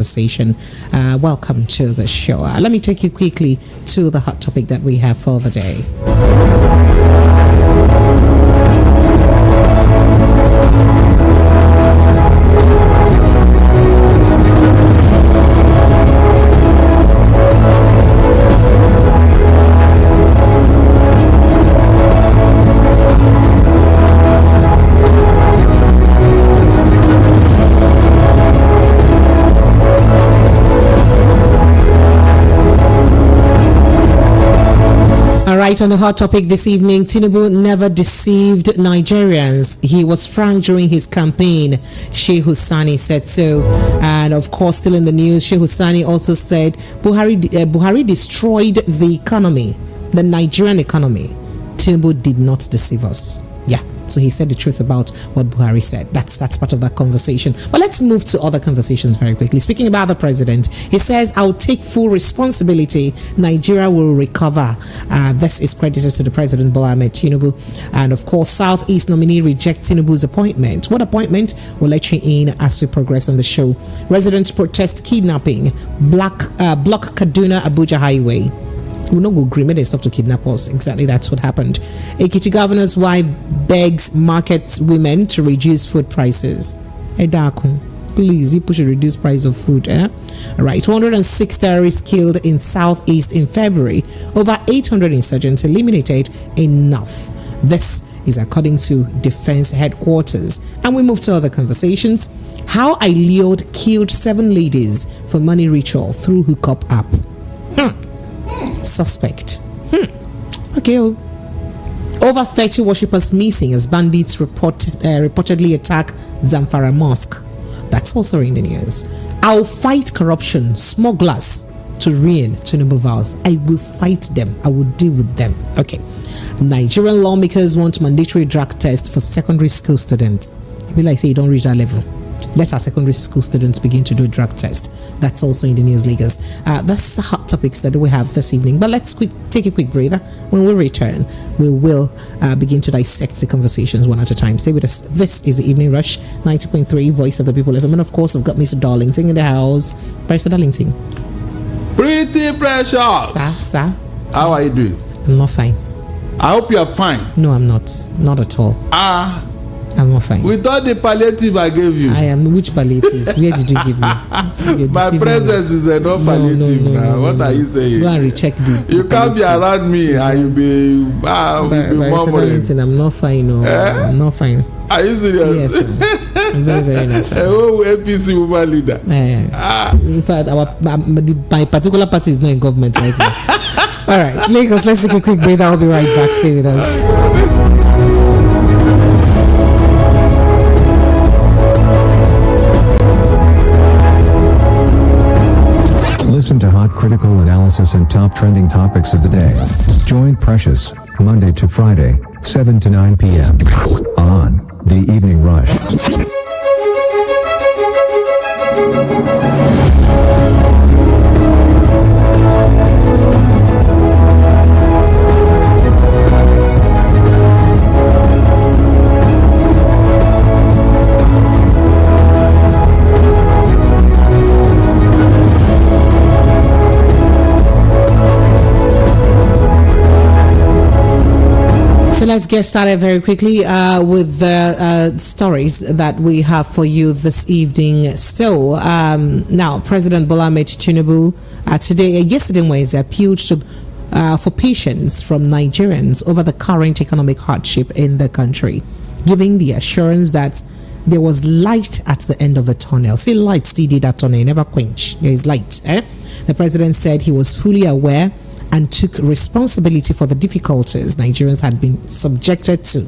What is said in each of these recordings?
conversation. Welcome to the show. Let me take you quickly to the hot topic that we have for the day. On the hot topic this evening, Tinubu never deceived Nigerians. He was frank during his campaign. Shehu Sani said so. And of course, still in the news, Shehu Sani also said Buhari destroyed the economy, the Nigerian economy. Tinubu did not deceive us. Yeah. So he said the truth about what Buhari said. That's part of that conversation. But let's move to other conversations very quickly. Speaking about the president, he says, I'll take full responsibility. Nigeria will recover. This is credited to the president, Bola Ahmed Tinubu. And of course, Southeast nominee rejects Tinubu's appointment. What appointment? We'll let you in as we progress on the show. Residents protest kidnapping. Block Kaduna Abuja Highway. We'll not go green, they stop to kidnap us. Exactly, that's what happened. Ekiti governor's wife begs market women to reduce food prices. Please, you should reduce price of food. All right, 206 terrorists killed in Southeast in February. Over 800 insurgents eliminated. Enough. This is according to Defense Headquarters. And we move to other conversations. How Iliod killed 7 ladies for money ritual through hookup app. Suspect. Okay. Over 30 worshippers missing as bandits reportedly attack Zamfara Mosque. That's also in the news. I'll fight corruption, smugglers to ruin Tinubu vows. I will fight them. I will deal with them. Okay. Nigerian lawmakers want mandatory drug test for secondary school students. I feel like say you don't reach that level. Let our secondary school students begin to do a drug test. That's also in the news, Lagos. That's the hot topics that we have this evening. But let's take a quick breather. When we return, we will begin to dissect the conversations one at a time. Stay with us. This is the Evening Rush, 90.3, Voice of the People FM. And of course, I've got Mr. Darlington in the house. Mr. Darlington. Pretty precious. Sir. How are you doing? I'm not fine. I hope you are fine. No, I'm not. Not at all. I'm not fine. With all the palliative I gave you. I am. Which palliative? Where did you give me? My presence is enough palliative now. What are you saying? Go and recheck the You can't be around me and you'll be murmuring. I'm not fine. No. I'm not fine. Are you serious? Yes. I'm very, very not fine. APC woman leader. In fact, my particular party is not in government right now. All right, Lagos, let's take a quick break. I'll be right back. Stay with us. Listen to hot critical analysis and top trending topics of the day. Join Precious, Monday to Friday, 7 to 9 p.m. on The Evening Rush. So let's get started very quickly with the stories that we have for you this evening. So now, President Bola Ahmed Tinubu yesterday Wednesday appealed for patience from Nigerians over the current economic hardship in the country, giving the assurance that there was light at the end of the tunnel. Say light, still did that tunnel, never quench. There is light. The president said he was fully aware and took responsibility for the difficulties Nigerians had been subjected to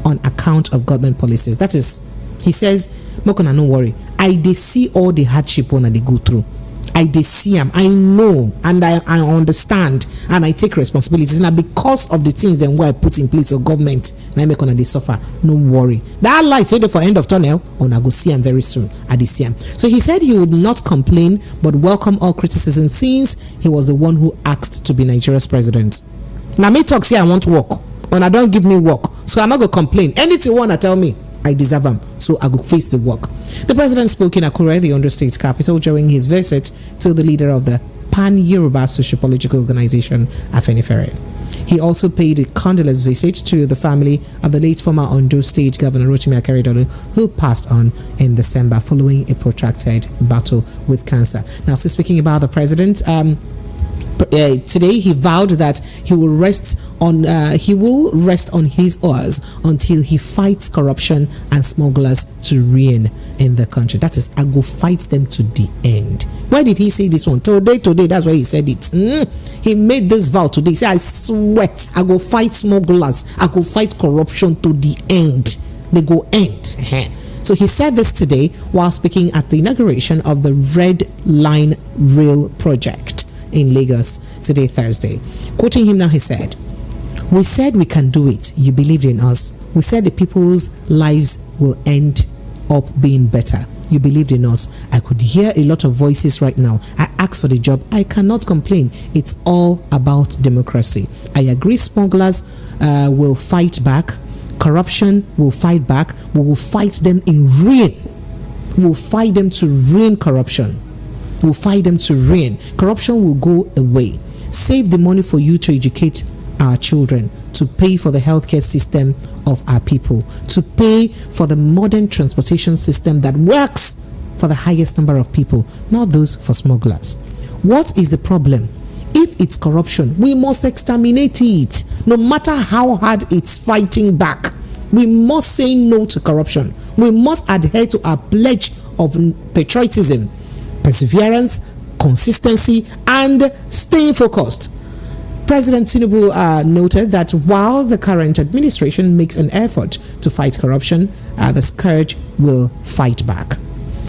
on account of government policies. That is, he says, Mokona, no worry. I see all the hardship when they go through. I see them. I know and I understand and I take responsibilities. Now because of the things then what I put in place of government, now I make on they suffer. No worry. That light waiting for end of tunnel, I go see him very soon. I see him. So he said he would not complain but welcome all criticism since he was the one who asked to be Nigeria's president. Now me talk say I want work and I don't give me work. So I'm not gonna complain. Anything you wanna tell me, I deserve them, so I go face the work. The president spoke in Akure, the Ondo State capital, during his visit to the leader of the Pan-Yoruba Socio-Political Organization, Afenifere. He also paid a condolence visit to the family of the late former Ondo State Governor Rotimi Akeredolu, who passed on in December following a protracted battle with cancer. Now, still speaking about the president, today he vowed that he will rest on his oars until he fights corruption and smugglers to reign in the country. That is, I go fight them to the end. Why did he say this one? Today, that's why he said it. He made this vow today. He said, I swear, I go fight smugglers, I go fight corruption to the end. They go end. So he said this today while speaking at the inauguration of the Red Line Rail project in Lagos today, Thursday. Quoting him now, he said, "We said we can do it. You believed in us. We said the people's lives will end up being better. You believed in us. I could hear a lot of voices right now. I asked for the job. I cannot complain. It's all about democracy. I agree smugglers will fight back. Corruption will fight back. We will fight them in reign. We will fight them to reign corruption. We'll fight them to reign. Corruption will go away. Save the money for you to educate our children, to pay for the healthcare system of our people, to pay for the modern transportation system that works for the highest number of people, not those for smugglers. What is the problem? If it's corruption, we must exterminate it, no matter how hard it's fighting back. We must say no to corruption. We must adhere to our pledge of patriotism, perseverance, consistency, and staying focused. President Tinubu noted that while the current administration makes an effort to fight corruption, the scourge will fight back.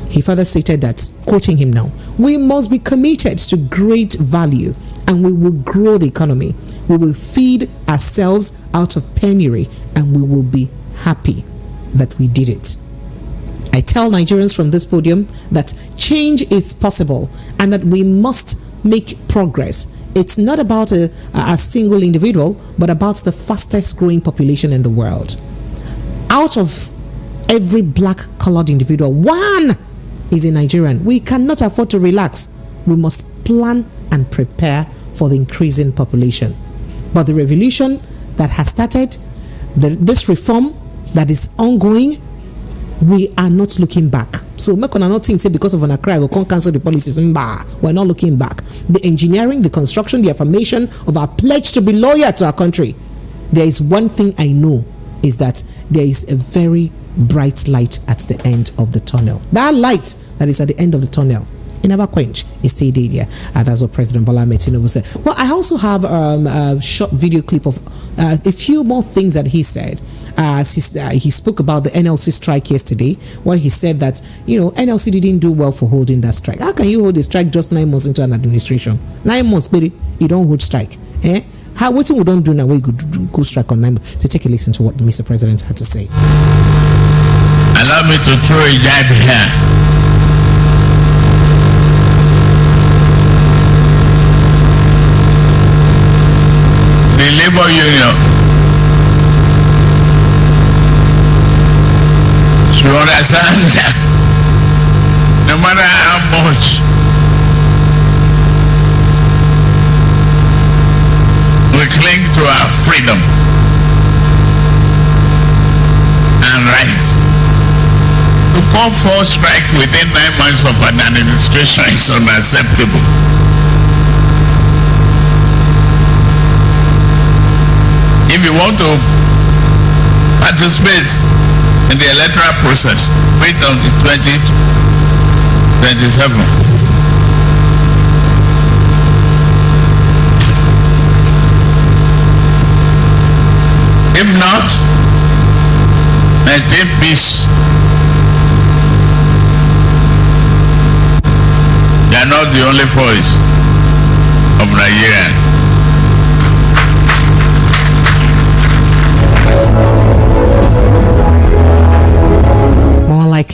He further stated that, quoting him now, "We must be committed to great value and we will grow the economy. We will feed ourselves out of penury and we will be happy that we did it." I tell Nigerians from this podium that change is possible and that we must make progress. It's not about a single individual, but about the fastest growing population in the world. Out of every black-colored individual, one is a Nigerian. We cannot afford to relax. We must plan and prepare for the increasing population. But the revolution that has started, this reform that is ongoing, we are not looking back. So make on not think say because of an cry we can't cancel the policies. We're not looking back. The engineering, the construction, the affirmation of our pledge to be loyal to our country. There is one thing I know, is that there is a very bright light at the end of the tunnel. That light that is at the end of the tunnel, it never quench. It stayed there. That's what President Bola Ahmed Tinubu said. Well, I also have a short video clip of a few more things that he said. He spoke about the NLC strike yesterday, where he said that, NLC didn't do well for holding that strike. How can you hold a strike just 9 months into an administration? 9 months, baby, you don't hold strike. What we don't do now, we go strike on 9 months. To take a listen to what Mr. President had to say. Allow me to throw a jab here. The labor union should understand that no matter how much we cling to our freedom and rights, to call for strike within 9 months of an administration is unacceptable. If you want to participate in the electoral process, wait until 2027. If not, maintain peace. They are not the only voice of Nigerians.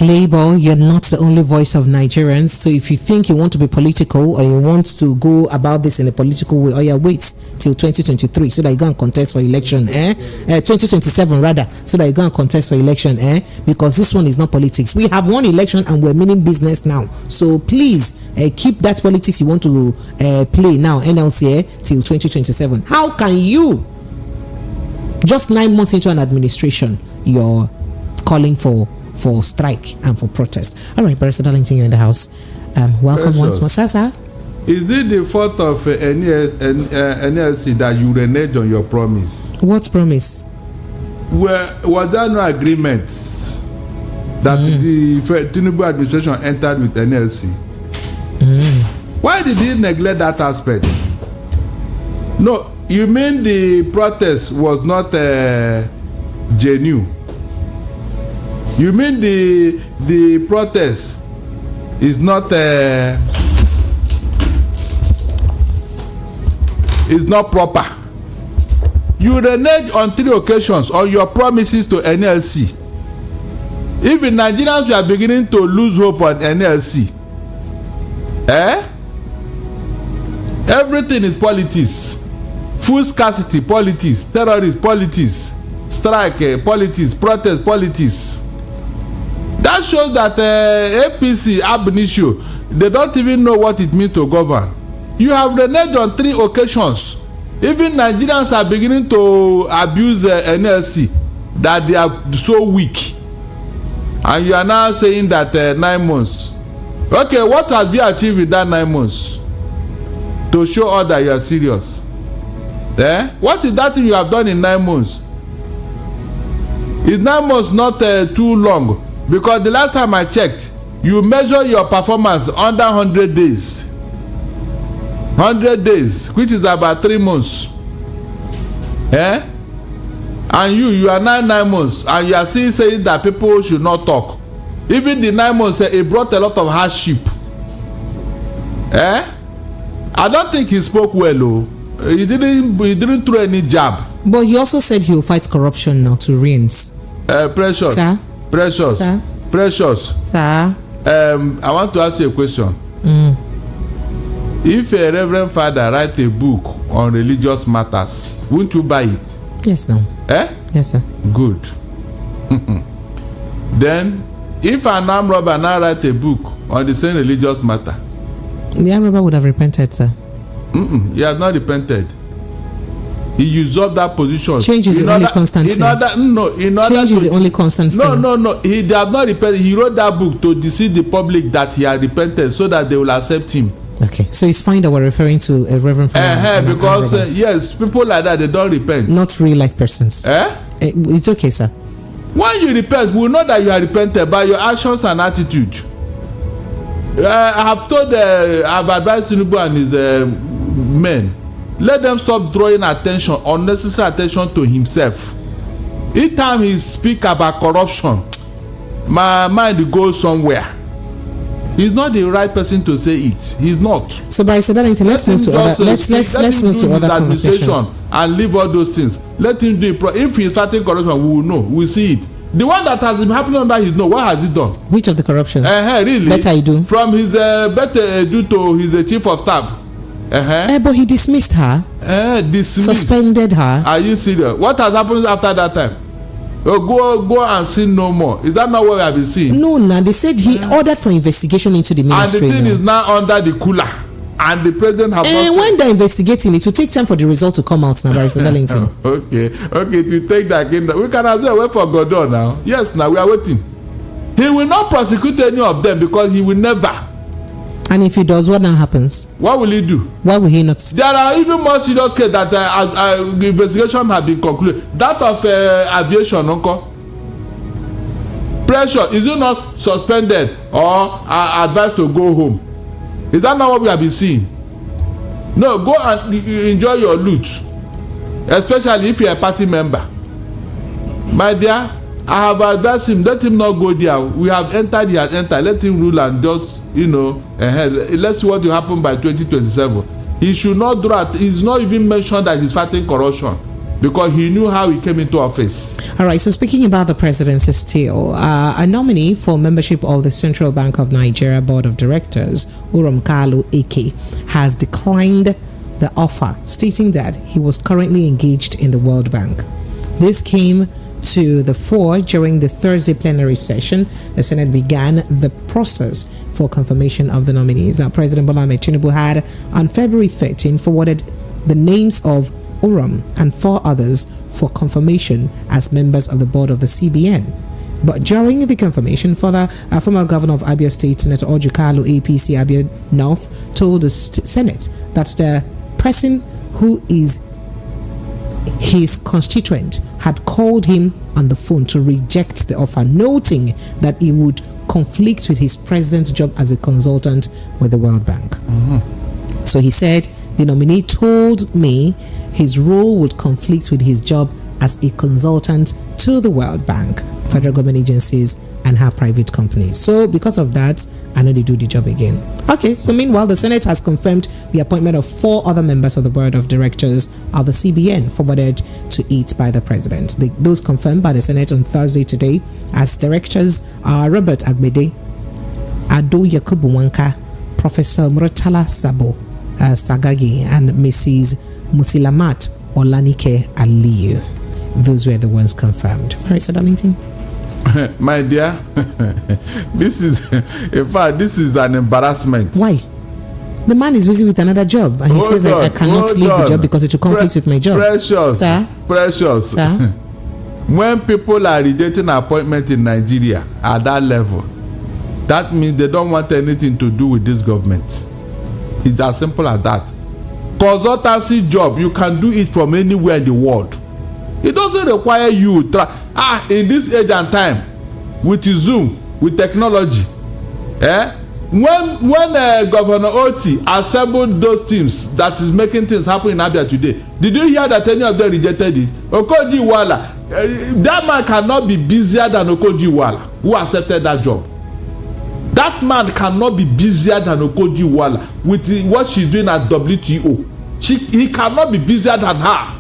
like Labour, you're not the only voice of Nigerians. So if you think you want to be political or you want to go about this in a political way, or you wait till 2023 so that you go and contest for election, 2027 rather, so that you go and contest for election, because this one is not politics. We have won election and we're meaning business now. So please keep that politics you want to play now, NLC, till 2027. How can you, just 9 months into an administration, you're calling for strike and for protest? All right, Barrister Darlington, you're in the house. Welcome once more, Sasa. Is it the fault of NLC that you renege on your promise? What promise? Was there no agreement that the Tinubu administration entered with NLC? Why did he neglect that aspect? No, you mean the protest was not genuine? You mean the protest is not proper? You renege on 3 occasions on your promises to NLC. Even Nigerians are beginning to lose hope on NLC. Everything is politics. Food scarcity, politics. Terrorist, politics. Strike, politics. Protest, politics. That shows that APC ab initio, they don't even know what it means to govern. You have reneged on 3 occasions. Even Nigerians are beginning to abuse NLC, that they are so weak. And you are now saying that 9 months. Okay, what has been achieved in that 9 months? To show all that you are serious. What is that thing you have done in 9 months? Is 9 months not too long? Because the last time I checked, you measure your performance under 100 days. 100 days, which is about 3 months. And you are 9 months, and you are still saying that people should not talk. Even the 9 months, it brought a lot of hardship. I don't think he spoke well, though. He didn't throw any jab. But he also said he will fight corruption now to reins. Precious. Sir? Precious. Sir? Precious. Sir? I want to ask you a question. If a reverend father write a book on religious matters, won't you buy it? Yes, no. Yes, sir. Good. Then, if an armed robber now write a book on the same religious matter, the armed robber would have repented, sir. He has not repented. He usurped that position. Change is the only constant. Change is the only constant. No. He has not repented. He wrote that book to deceive the public that he had repented, so that they will accept him. Okay, so it's fine that we're referring to a reverend father. Because yes, people like that, they don't repent. Not real life persons. It's okay, sir. When you repent, we know that you are repented by your actions and attitude. I have told, I've advised Tinubu and his men, let them stop drawing attention, unnecessary attention to himself. Each time he speak about corruption, my mind goes somewhere. He's not the right person to say it. He's not. So, Barrister Darlington, let's move to other. Let's move to other conversations and leave all those things. Let him do it. If he's starting corruption, we will know. We'll see it. The one that has been happening under his nose, what has he done? Which of the corruptions? Really? Better I do. From his better do to his chief of staff. But he dismissed her. Dismissed. Suspended her. Are you serious? What has happened after that time? Go and sin no more. Is that not what we have been seeing? No, they said he ordered for investigation into the ministry. And the thing is now under the cooler. And the president has not. When they're investigating, it will take time for the result to come out now, Barrister Darlington. Okay, it will take that again. We can as well wait for Godot now. Yes, now we are waiting. He will not prosecute any of them because he will never. And if he does, what now happens? What will he do? Why will he not? There are even more serious cases that the investigation has been concluded. That of aviation, uncle. Pressure, is it not suspended or advised to go home? Is that not what we have been seeing? No, go and enjoy your loot, especially if you are a party member. My dear, I have advised him, let him not go there. We have entered, he has entered. Let him rule and just, let's see what will happen by 2027. He should not draw. He's not even mentioned that he's fighting corruption. because he knew how he came into office. All right, so speaking about the presidency still, a nominee for membership of the Central Bank of Nigeria Board of Directors, Urom Kalu Eke, has declined the offer, stating that he was currently engaged in the World Bank. This came to the fore during the Thursday plenary session. The Senate began the process for confirmation of the nominees. Now, President Bola Ahmed Tinubu had on February 13 forwarded the names of Uram and 4 others for confirmation as members of the board of the CBN. But during the confirmation, former governor of Abia State, Senator Ojukalu APC Abia North, told the Senate that the person who is his constituent had called him on the phone to reject the offer, noting that it would conflict with his present job as a consultant with the World Bank. So he said, the nominee told me his role would conflict with his job as a consultant to the World Bank, federal government agencies, and her private companies. So because of that, I know they do the job again. Okay, so meanwhile, the Senate has confirmed the appointment of 4 other members of the board of directors of the CBN, forwarded to it by the president. Those confirmed by the Senate on Thursday today as directors are Robert Agbede, Ado Yakubu Wanka, Professor Murtala Sabo Sagagi, and Mrs. Musilamat Olanike Aliyu. Those were the ones confirmed. All right, Sir Darlington. My dear, this is, in fact, this is an embarrassment. Why? The man is busy with another job, and he says, I cannot leave the job because it will conflict with my job. Precious, Sir? Precious. Sir? When people are rejecting appointment in Nigeria at that level, that means they don't want anything to do with this government. It's as simple as that. Consultancy job, you can do it from anywhere in the world. It doesn't require you in this age and time with Zoom, with technology. When Governor Oti assembled those teams that is making things happen in Abia today, did you hear that any of them rejected it? Okoji Wala, that man cannot be busier than Okoji Wala, who accepted that job. That man cannot be busier than Okoji Wala with what she's doing at WTO. He cannot be busier than her.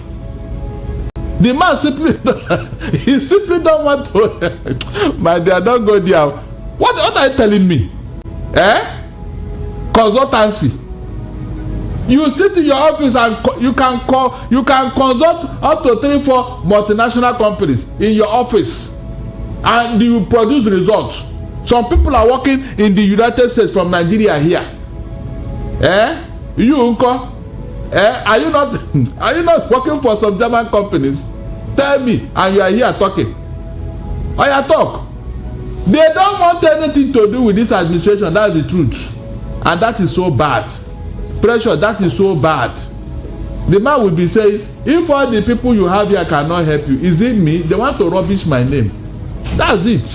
The man simply don't want to. My dear, don't go there. What are you telling me? Consultancy. You sit in your office and you can consult up to 3-4 multinational companies in your office, and you produce results. Some people are working in the United States from Nigeria here. You unko? Are you not working for some German companies? Tell me, and you are here talking. I talk. They don't want anything to do with this administration. That's the truth, and that is so bad. Pressure, that is so bad. The man will be saying, if all the people you have here cannot help you, is it me? They want to rubbish my name. That's it.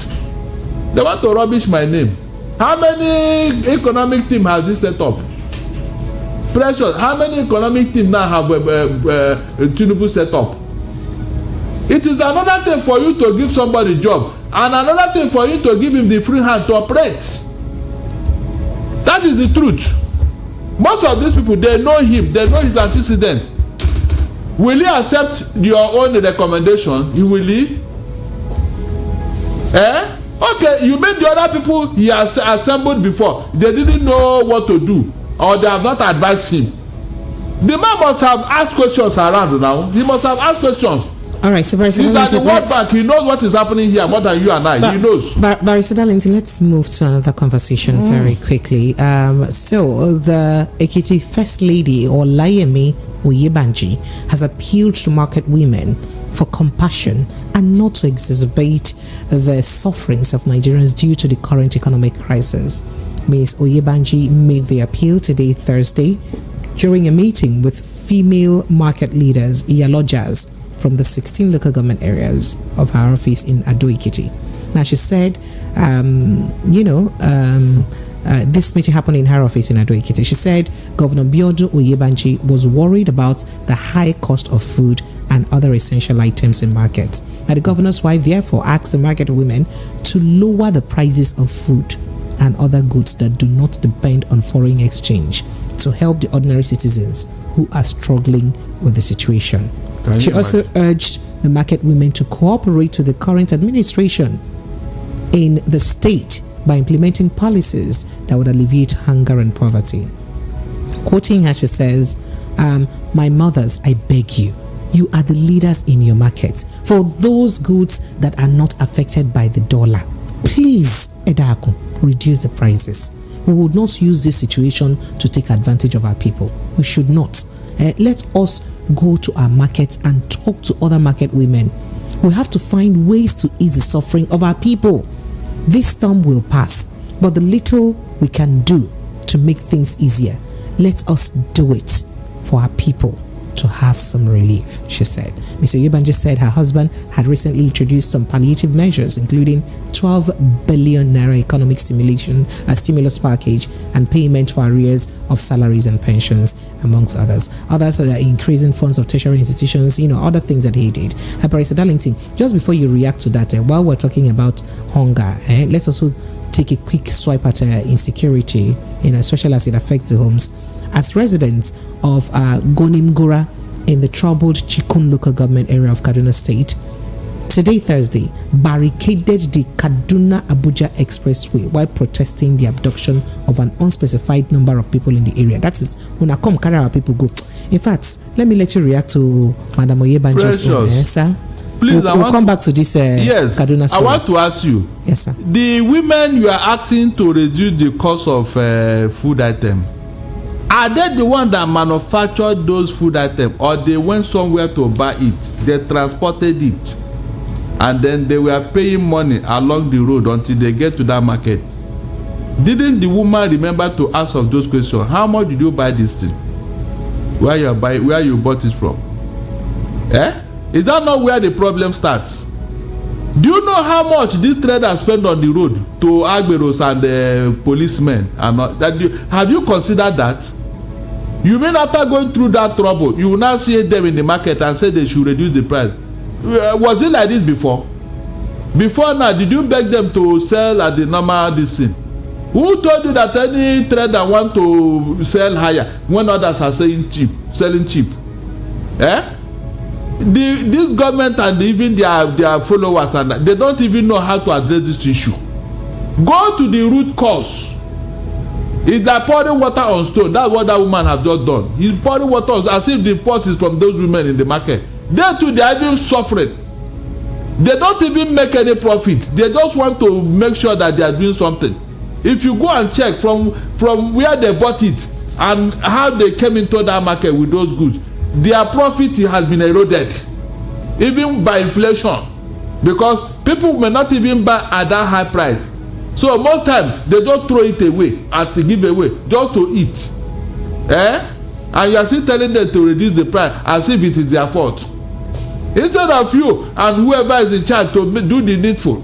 They want to rubbish my name. How many economic team has he set up? Precious, how many economic team now have Tinubu set up? It is another thing for you to give somebody a job, and another thing for you to give him the free hand to operate. That is the truth. Most of these people, they know him, they know his antecedent. Will he accept your own recommendation? Will he? Okay, you made the other people he has assembled before, they didn't know what to do, or they have not advised him. The man must have asked questions around now. He must have asked questions. All right, so Barrister Darlington, he's at the World Bank. He knows what is happening here more than you and I. He knows. Barrister Darlington, let's move to another conversation very quickly. So the Ekiti First Lady, or Olayemi Oyebanji, has appealed to market women for compassion and not to exacerbate the sufferings of Nigerians due to the current economic crisis. Ms. Oyebanji made the appeal today, Thursday, during a meeting with female market leaders, Iyalojas, from the 16 local government areas of her office in Ado-Ekiti. Now, she said, this meeting happened in her office in Ado-Ekiti. She said Governor Biodu Oyebanji was worried about the high cost of food and other essential items in markets. Now, the governor's wife therefore asked the market women to lower the prices of food and other goods that do not depend on foreign exchange to help the ordinary citizens who are struggling with the situation. She also urged the market women to cooperate with the current administration in the state by implementing policies that would alleviate hunger and poverty. Quoting her, she says, my mothers, I beg you, you are the leaders in your market. For those goods that are not affected by the dollar, please, Edako, reduce the prices. We would not use this situation to take advantage of our people. We should not. Let us go to our markets and talk to other market women. We have to find ways to ease the suffering of our people. This storm will pass, but the little we can do to make things easier, let us do it for our people to have some relief, she said. Mr. Oyebanji said her husband had recently introduced some palliative measures, including 12 billion naira economic stimulus package and payment for arrears of salaries and pensions, amongst others. Others are increasing funds of tertiary institutions, other things that he did. Barrister Darlington, just before you react to that, while we're talking about hunger, let's also take a quick swipe at insecurity, especially as it affects the homes. As residents of Gonimgora in the troubled Chikun local government area of Kaduna State, today, Thursday, barricaded the Kaduna-Abuja Expressway while protesting the abduction of an unspecified number of people in the area. That is, when I come carry our people go. In fact, let me let you react to Madam Oyebanji's own, sir. Please, we'll come back to this Kaduna story. I want to ask you. Yes, sir. The women you are asking to reduce the cost of food item, are they the one that manufactured those food items, or they went somewhere to buy it, they transported it, and then they were paying money along the road until they get to that market? Didn't the woman remember to ask of those questions? How much did you buy this thing? Where you bought it from? Is that not where the problem starts? Do you know how much this trader spend on the road to agberos and policemen? Have you considered that? You mean after going through that trouble, you will now see them in the market and say they should reduce the price? Was it like this before? Before now, did you beg them to sell at the normal this thing? Who told you that any trader want to sell higher when others are selling cheap? This government and even their followers, and they don't even know how to address this issue. Go to the root cause. Is that pouring water on stone? That's what that woman has just done. He's pouring water on, as if the fault is from those women in the market. They too, they are even suffering. They don't even make any profit. They just want to make sure that they are doing something. If you go and check from where they bought it and how they came into that market with those goods, their profit has been eroded, even by inflation, because people may not even buy at that high price. So most times they just throw it away at the giveaway just to eat. And you are still telling them to reduce the price as if it is their fault. Instead of you and whoever is in charge to do the needful,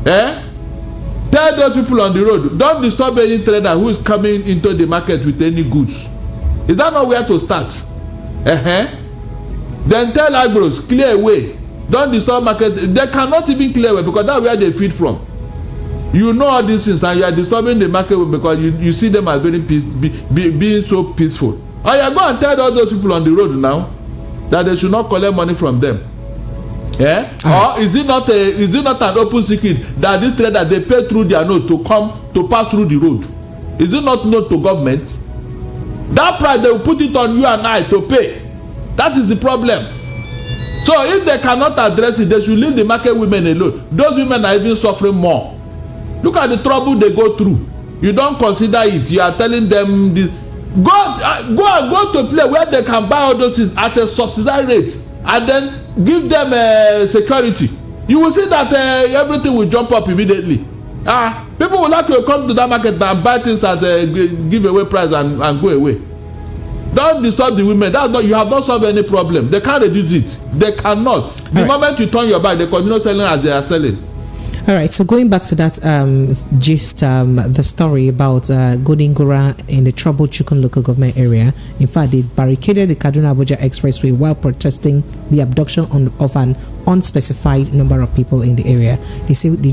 tell those people on the road, don't disturb any trader who is coming into the market with any goods. Is that not where to start? Then tell agros, clear away. Don't disturb market. They cannot even clear away because that's where they feed from. You know all these things and you are disturbing the market because you see them as very being so peaceful. Or you go and tell all those people on the road now that they should not collect money from them. Or is it not an open secret that this trader they pay through their note to come to pass through the road? Is it not known to government? That price they will put it on you and I to pay. That is the problem. So if they cannot address it, they should leave the market women alone. Those women are even suffering more. Look at the trouble they go through. You don't consider it. You are telling them this. Go to a place where they can buy all those things at a subsidized rate and then give them security. You will see that everything will jump up immediately. People will like to come to that market and buy things at a giveaway price and go away. Don't disturb the women. That's not, you have not solved any problem. They can't reduce it. They cannot. The moment you turn your back, they continue selling as they are selling. All right, so going back to that gist, the story about Godingora in the troubled Chukun local government area. In fact, they barricaded the Kaduna-Abuja Expressway while protesting the abduction of an unspecified number of people in the area. They say they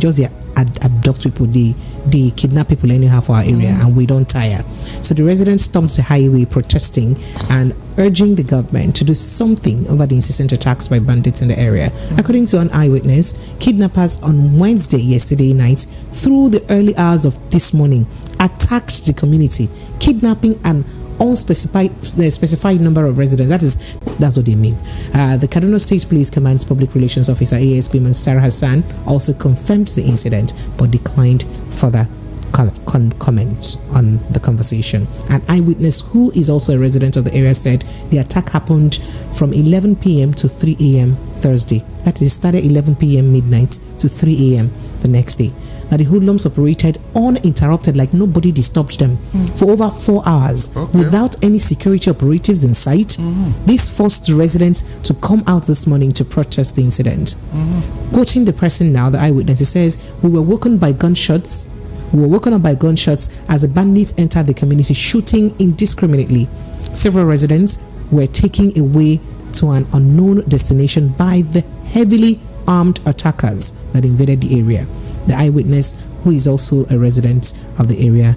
abduct people, they kidnap people anyhow for our area, and we don't tire. So the residents stormed the highway protesting and urging the government to do something over the incessant attacks by bandits in the area. According to an eyewitness, kidnappers on Wednesday, yesterday night, through the early hours of this morning, attacked the community, kidnapping an specified number of residents. That's what they mean. The Kaduna State Police Command's Public Relations Officer ASP Mansara Hassan also confirmed the incident but declined further comment on the conversation. An eyewitness who is also a resident of the area said the attack happened from 11 p.m. to 3 a.m. Thursday. That is, started 11 p.m. midnight to 3 a.m. the next day. Now the hoodlums operated uninterrupted, like nobody disturbed them, for over 4 hours without any security operatives in sight. This forced the residents to come out this morning to protest the incident. Quoting the person now, the eyewitness, he says, "We were woken up by gunshots as the bandits entered the community, shooting indiscriminately. Several residents were taken away to an unknown destination by the heavily armed attackers that invaded the area." The eyewitness, who is also a resident of the area,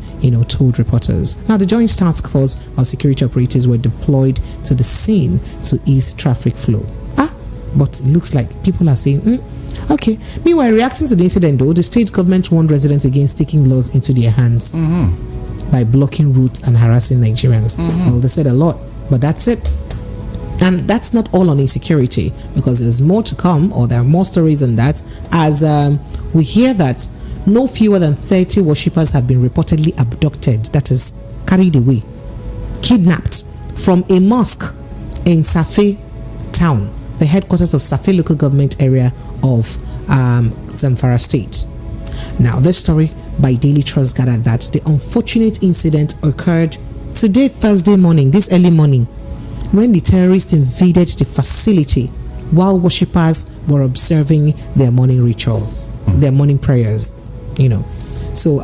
told reporters. Now, the Joint Task Force of security operators were deployed to the scene to ease traffic flow. But it looks like people are saying, okay. Meanwhile, reacting to the incident, though, the state government warned residents against taking laws into their hands by blocking routes and harassing Nigerians. Well, they said a lot, but that's it. And that's not all on insecurity, because there's more to come, or there are more stories on that, as we hear that no fewer than 30 worshippers have been reportedly abducted, that is, carried away, kidnapped from a mosque in Safe town, the headquarters of Safe local government area of Zamfara state. Now, this story by Daily Trust gathered that the unfortunate incident occurred today, Thursday morning, this early morning, when the terrorists invaded the facility while worshippers were observing their morning rituals, their morning prayers, So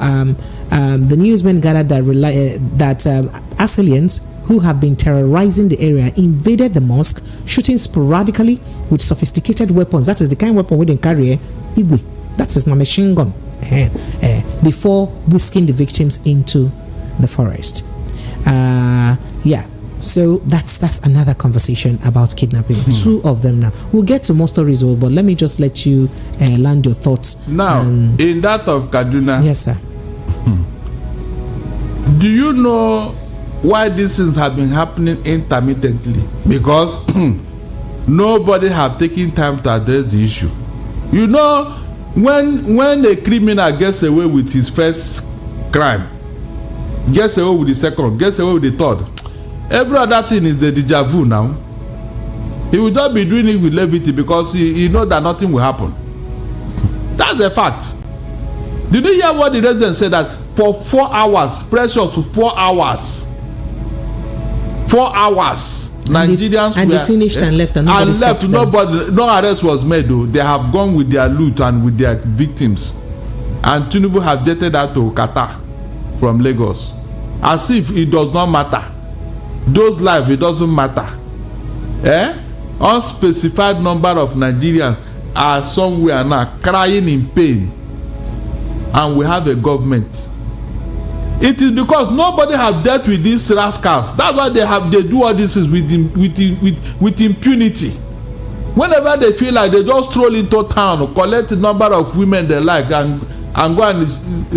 the newsmen gathered that assailants who have been terrorizing the area invaded the mosque, shooting sporadically with sophisticated weapons. That is the kind of weapon we didn't carry, Igwe. That is my machine gun. Before whisking the victims into the forest. So that's another conversation about kidnapping. Two of them now. We'll get to more stories, but let me just let you land your thoughts. Now, in that of Kaduna. Yes, sir. Do you know why these things have been happening intermittently? Because nobody have taken time to address the issue. When a criminal gets away with his first crime, gets away with the second, gets away with the third, every other thing is the deja vu now. He will just be doing it with levity because he knows that nothing will happen. That's a fact. Did you hear what the resident said, that for 4 hours, precious 4 hours, Nigerians they finished and left, and nobody no arrest was made, though. They have gone with their loot and with their victims, and Tinubu have jetted out to Qatar from Lagos, as if it does not matter. Those lives, it doesn't matter. Unspecified number of Nigerians are somewhere now crying in pain, and we have a government. It is because nobody have dealt with these rascals. That's why they do all this with impunity. Whenever they feel like, they just stroll into town, collect the number of women they like, and go and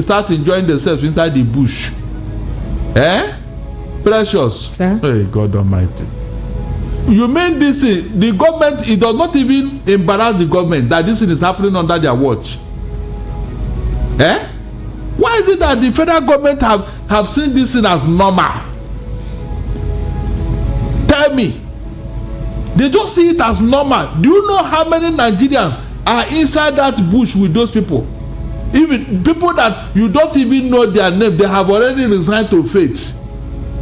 start enjoying themselves inside the bush. Precious. Sir? Hey, God Almighty. You mean this thing, the government, it does not even embarrass the government that this thing is happening under their watch? Why is it that the federal government have seen this thing as normal? Tell me. They just see it as normal. Do you know how many Nigerians are inside that bush with those people? Even people that you don't even know their name, they have already resigned to fate.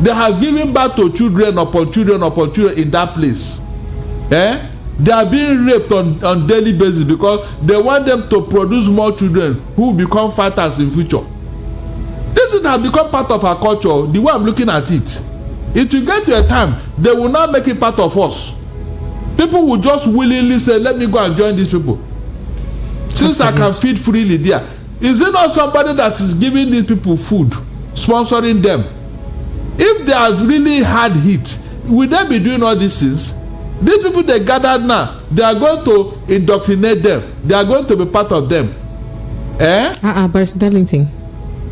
They have given birth to children upon children upon children in that place. They are being raped on daily basis because they want them to produce more children who will become fighters in future. This is has become part of our culture. The way I'm looking at it, it will get to a time they will not make it part of us. People will just willingly say, let me go and join these people. Since I can feed freely there. Is it not somebody that is giving these people food, sponsoring them? If they have really had heat, will they be doing all these things? These people they gathered now, they are going to indoctrinate them. They are going to be part of them. Barrister Darlington.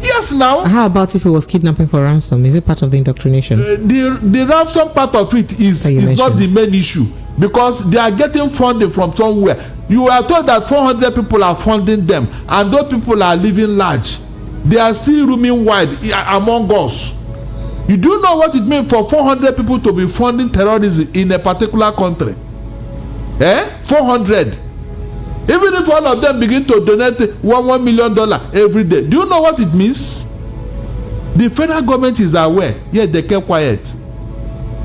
Yes, now. How about if it was kidnapping for ransom? Is it part of the indoctrination? The ransom part of it is not the main issue, because they are getting funding from somewhere. You are told that 400 people are funding them, and those people are living large. They are still roaming wide among us. You do know what it means for 400 people to be funding terrorism in a particular country? 400. Even if one of them begin to donate $1 million every day, do you know what it means? The federal government is aware, yet they kept quiet.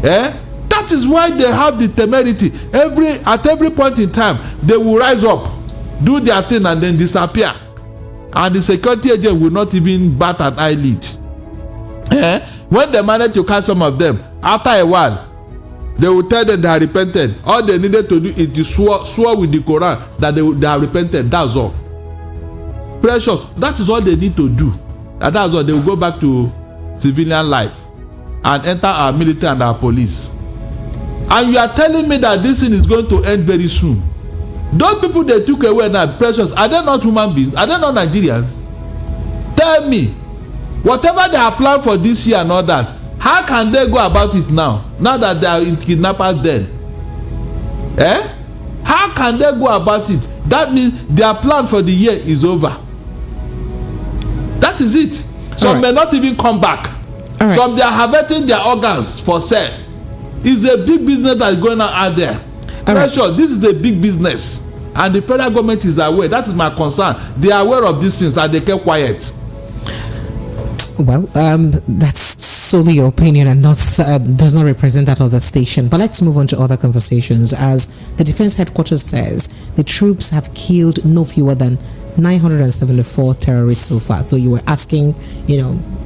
That is why they have the temerity. At every point in time, they will rise up, do their thing, and then disappear. And the security agent will not even bat an eyelid. When they manage to catch some of them, after a while, they will tell them they are repented. All they needed to do is to swear with the Quran that they are repented. That's all. Precious. That is all they need to do. And that's all. They will go back to civilian life and enter our military and our police. And you are telling me that this thing is going to end very soon. Those people they took away now, Precious, are they not human beings? Are they not Nigerians? Tell me, whatever they have planned for this year and all that, how can they go about it now that they are in kidnappers then? How can they go about it? That means their plan for the year is over. That is it. Some may not even come back. Some they are harvesting their organs for sale. It's a big business that is going on out there. Precious, this is a big business, and the federal government is aware. That is my concern. They are aware of these things and they kept quiet. Well, that's solely your opinion and not does not represent that of the station. But let's move on to other conversations. As the defense headquarters says, the troops have killed no fewer than 974 terrorists so far. So you were asking,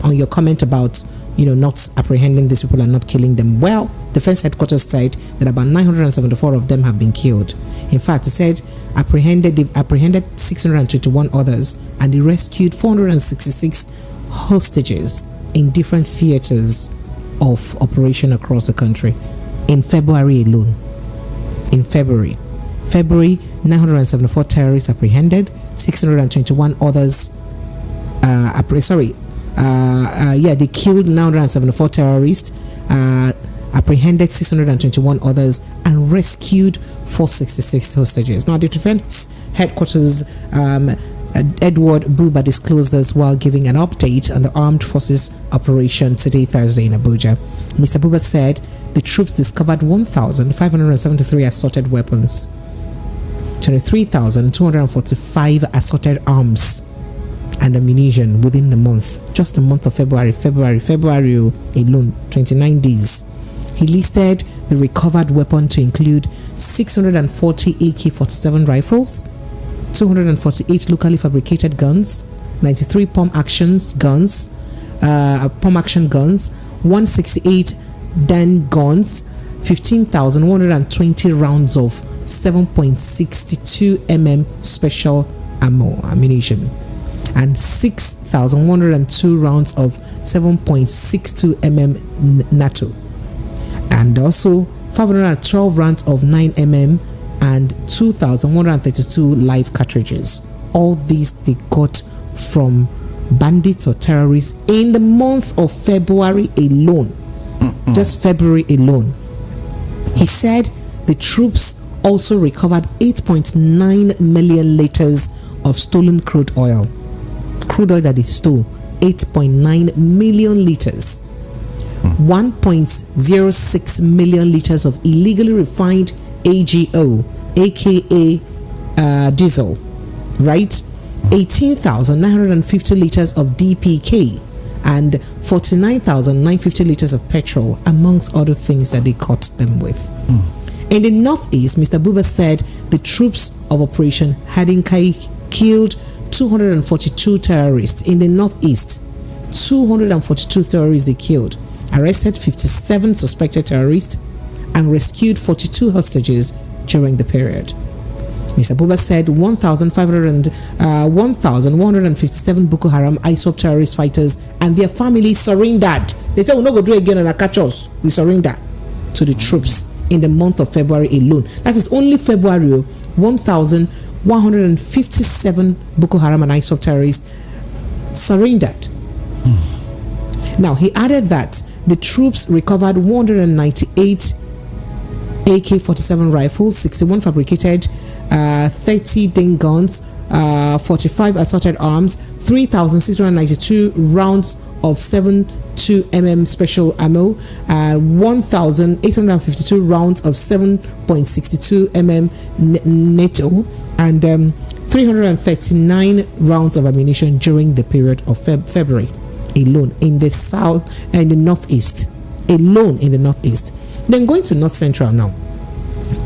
on your comment about, not apprehending these people and not killing them. Well, defense headquarters said that about 974 of them have been killed. In fact, it said they've apprehended 621 others, and they rescued 466 hostages in different theaters of operation across the country in February alone. In February, 974 terrorists apprehended, 621 others they killed 974 terrorists, apprehended 621 others, and rescued 466 hostages. Now, the defense headquarters Edward Buba disclosed this while giving an update on the armed forces operation today, Thursday, in Abuja. Mr. Buba said the troops discovered 1,573 assorted weapons, 23,245 assorted arms and ammunition within the month, just the month of February alone, 29 days. He listed the recovered weapon to include 640 AK-47 rifles, 248 locally fabricated guns, 93 pump action guns, 168 Den guns, 15,120 rounds of 7.62 mm special ammunition, and 6,102 rounds of 7.62 mm NATO, and also 512 rounds of 9 mm and 2,132 live cartridges. All these they got from bandits or terrorists in the month of February alone. Just February alone. He said the troops also recovered 8.9 million liters of stolen crude oil that they stole, 8.9 million liters, 1.06 million liters of illegally refined AGO, aka diesel, right? 18,950 liters of DPK and 49,950 liters of petrol, amongst other things that they caught them with. In the northeast, Mr. Buba said the troops of Operation Hadinkai killed 242 terrorists. In the northeast, 242 terrorists they killed, arrested 57 suspected terrorists, and rescued 42 hostages during the period. Mr. Buba said 1,157 Boko Haram ISWAP terrorist fighters and their families surrendered. They said, we're not going to do it again and catch us. We surrender to the troops in the month of February alone. That is only February. 1,157 Boko Haram and ISWAP terrorists surrendered. Now, he added that the troops recovered 198 AK-47 rifles, 61 fabricated 30 Ding guns, 45 assaulted arms, 3,692 rounds of 7.2 mm special ammo, 1,852 rounds of 7.62 mm NATO, and 339 rounds of ammunition during the period of February alone in the south and the northeast. Alone in the northeast. Then going to North Central now.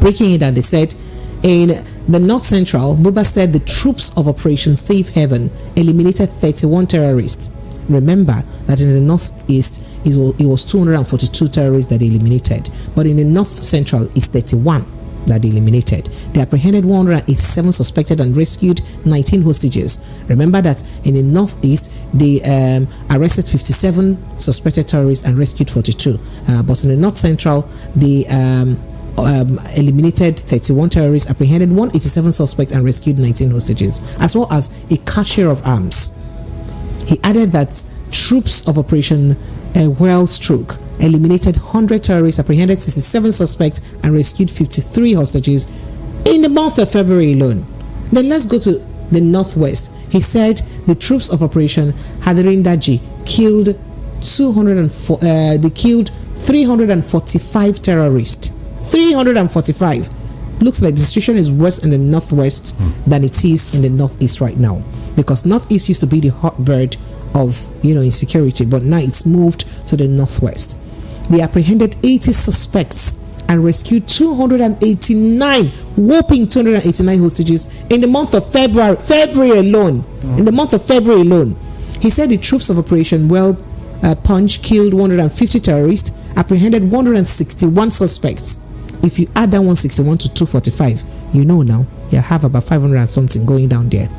Breaking it down, they said in the North Central, Buba said the troops of Operation Safe Haven eliminated 31 terrorists. Remember that in the Northeast, it was 242 terrorists that they eliminated. But in the North Central, it's 31 that they eliminated. They apprehended 187 suspected and rescued 19 hostages. Remember that in the Northeast, they arrested 57 suspected terrorists and rescued 42. But in the North Central, they eliminated 31 terrorists, apprehended 187 suspects and rescued 19 hostages, as well as a cache of arms. He added that troops of Operation Stroke eliminated 100 terrorists, apprehended 67 suspects and rescued 53 hostages in the month of February alone. Then let's go to the Northwest. He said the troops of Operation Hadirindaji killed 345 terrorists. 345. Looks like the situation is worse in the Northwest than it is in the Northeast right now, because Northeast used to be the hotbed of insecurity, but now it's moved to the Northwest. They apprehended 80 suspects and rescued 289, whopping 289 hostages in the month of February alone. In the month of February alone, he said the troops of Operation Punch killed 150 terrorists, apprehended 161 suspects. If you add that 161 to 245, now you have about 500 and something going down there.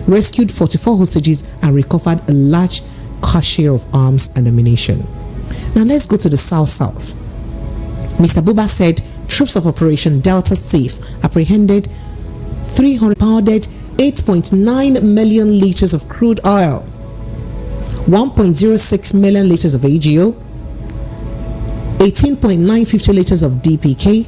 Rescued 44 hostages and recovered a large cache of arms and ammunition. Now let's go to the South. Mr. Buba said troops of Operation Delta Safe apprehended 300-pounded 8.9 million liters of crude oil, 1.06 million liters of AGO, 18.950 liters of DPK,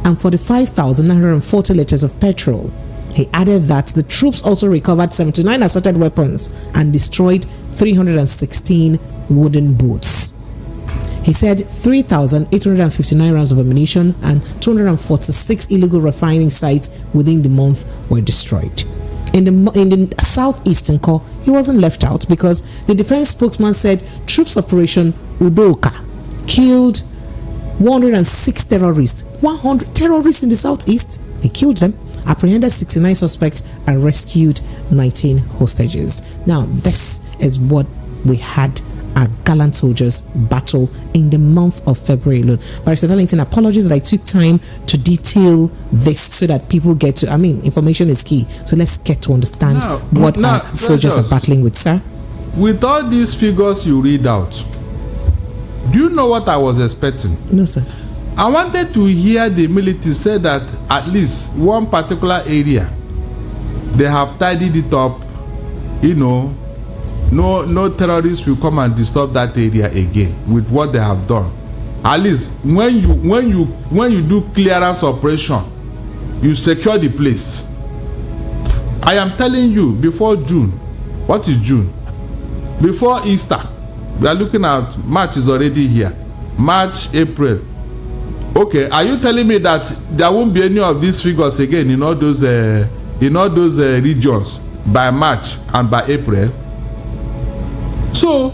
and 45,940 liters of petrol. He added that the troops also recovered 79 assorted weapons and destroyed 316 wooden boats. He said 3,859 rounds of ammunition and 246 illegal refining sites within the month were destroyed. In the southeastern core, he wasn't left out, because the defense spokesman said troops Operation Udoka killed 106 terrorists. 100 terrorists in the southeast. They killed them, apprehended 69 suspects and rescued 19 hostages. Now, this is what we had our gallant soldiers battle in the month of February alone. Barrister Darlington, apologies that I took time to detail this so that people get to, information is key. So let's get to understand what our soldiers are battling with, sir. With all these figures you read out, do you know what I was expecting? No, sir. I wanted to hear the military say that at least one particular area, they have tidied it up, no terrorists will come and disturb that area again with what they have done. At least when you do clearance operation, you secure the place. I am telling you, before June, what is June? Before Easter, we are looking at March is already here. March, April. Okay, are you telling me that there won't be any of these figures again in all those regions by March and by April? So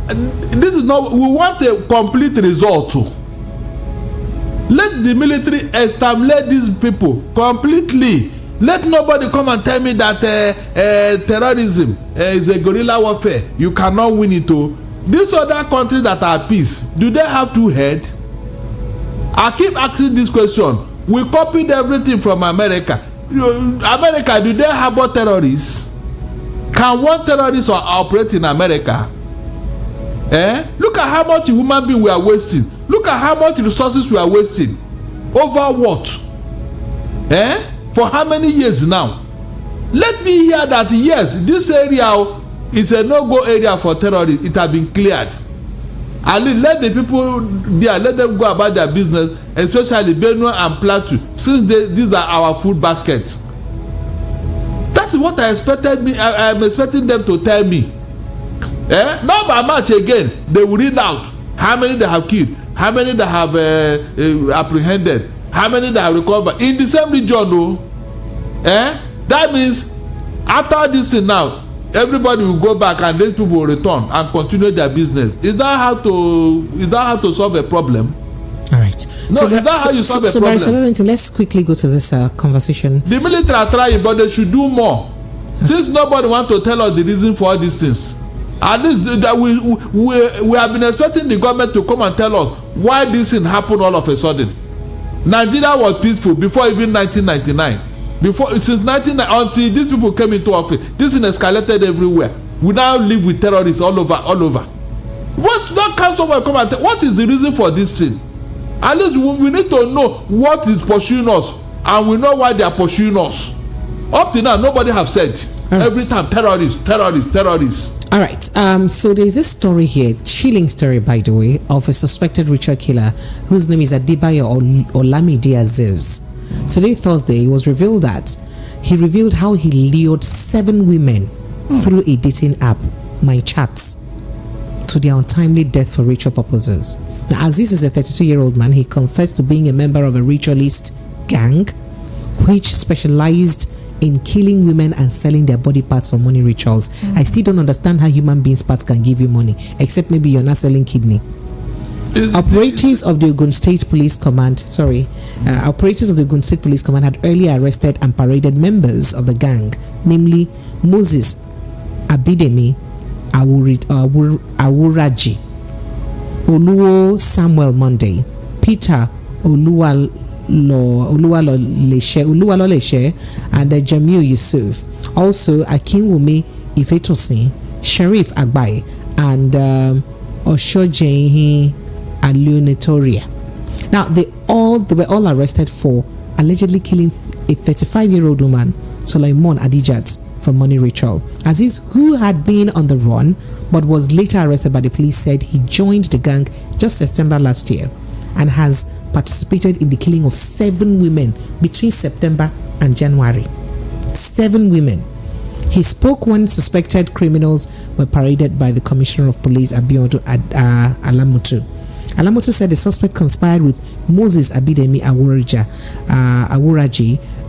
this is not, we want a complete result too. Let the military establish these people completely. Let nobody come and tell me that terrorism is a guerrilla warfare. You cannot win it too. These other countries that are at peace, do they have two heads? I keep asking this question. We copied everything from America. America, do they harbor terrorists? Can one terrorist operate in America? Look at how much human being we are wasting. Look at how much resources we are wasting. Over what? For how many years now? Let me hear that yes, this area is a no-go area for terrorists. It has been cleared. At least let the people there, let them go about their business, especially Benue and Plateau, since these are our food baskets. That's what I expected. I'm expecting them to tell me. Not by much again. They will read out how many they have killed, how many they have apprehended, how many they have recovered in the same region. Though, that means after this thing now, everybody will go back and these people will return and continue their business. Is that how to solve a problem? All right. No, is that how you solve a problem? So let's quickly go to this conversation. The military are trying, but they should do more. Since nobody want to tell us the reason for all these things. At least that we have been expecting the government to come and tell us why this thing happened all of a sudden. Nigeria was peaceful before even 1999. Since 1999 until these people came into office, this thing escalated everywhere. We now live with terrorists all over. What that comes over come and tell, what is the reason for this thing? At least we need to know what is pursuing us, and we know why they are pursuing us. Up to now, nobody have said. Right. Every time terrorists. All right. So there's this story here, chilling story by the way, of a suspected ritual killer whose name is Adebayo Olamide Aziz. Today, Thursday, it was revealed that he revealed how he lured 7 women through a dating app, My Chats, to their untimely death for ritual purposes. Now, Aziz is a 32-year-old man. He confessed to being a member of a ritualist gang which specialized in killing women and selling their body parts for money rituals. I still don't understand how human beings' parts can give you money, except maybe you're not selling kidney. Operatives of the Ogun State Police Command had earlier arrested and paraded members of the gang, namely Moses Abidemi Awuraji, Oluwo Samuel Monday, Peter Oluwaloleshe, and Jamil Yusuf. Also Akinwumi Ifetosin, Sheriff Agbai, and Oshojehi Alunetoria. Now they were all arrested for allegedly killing a 35-year-old woman, Solomon Adijat, for money ritual. Aziz, who had been on the run but was later arrested by the police, said he joined the gang just September last year and has participated in the killing of 7 women between September and January. 7 women. He spoke when suspected criminals were paraded by the Commissioner of Police, Abiodun Alamutu. Alamutu said the suspect conspired with Moses Abidemi Awuraji,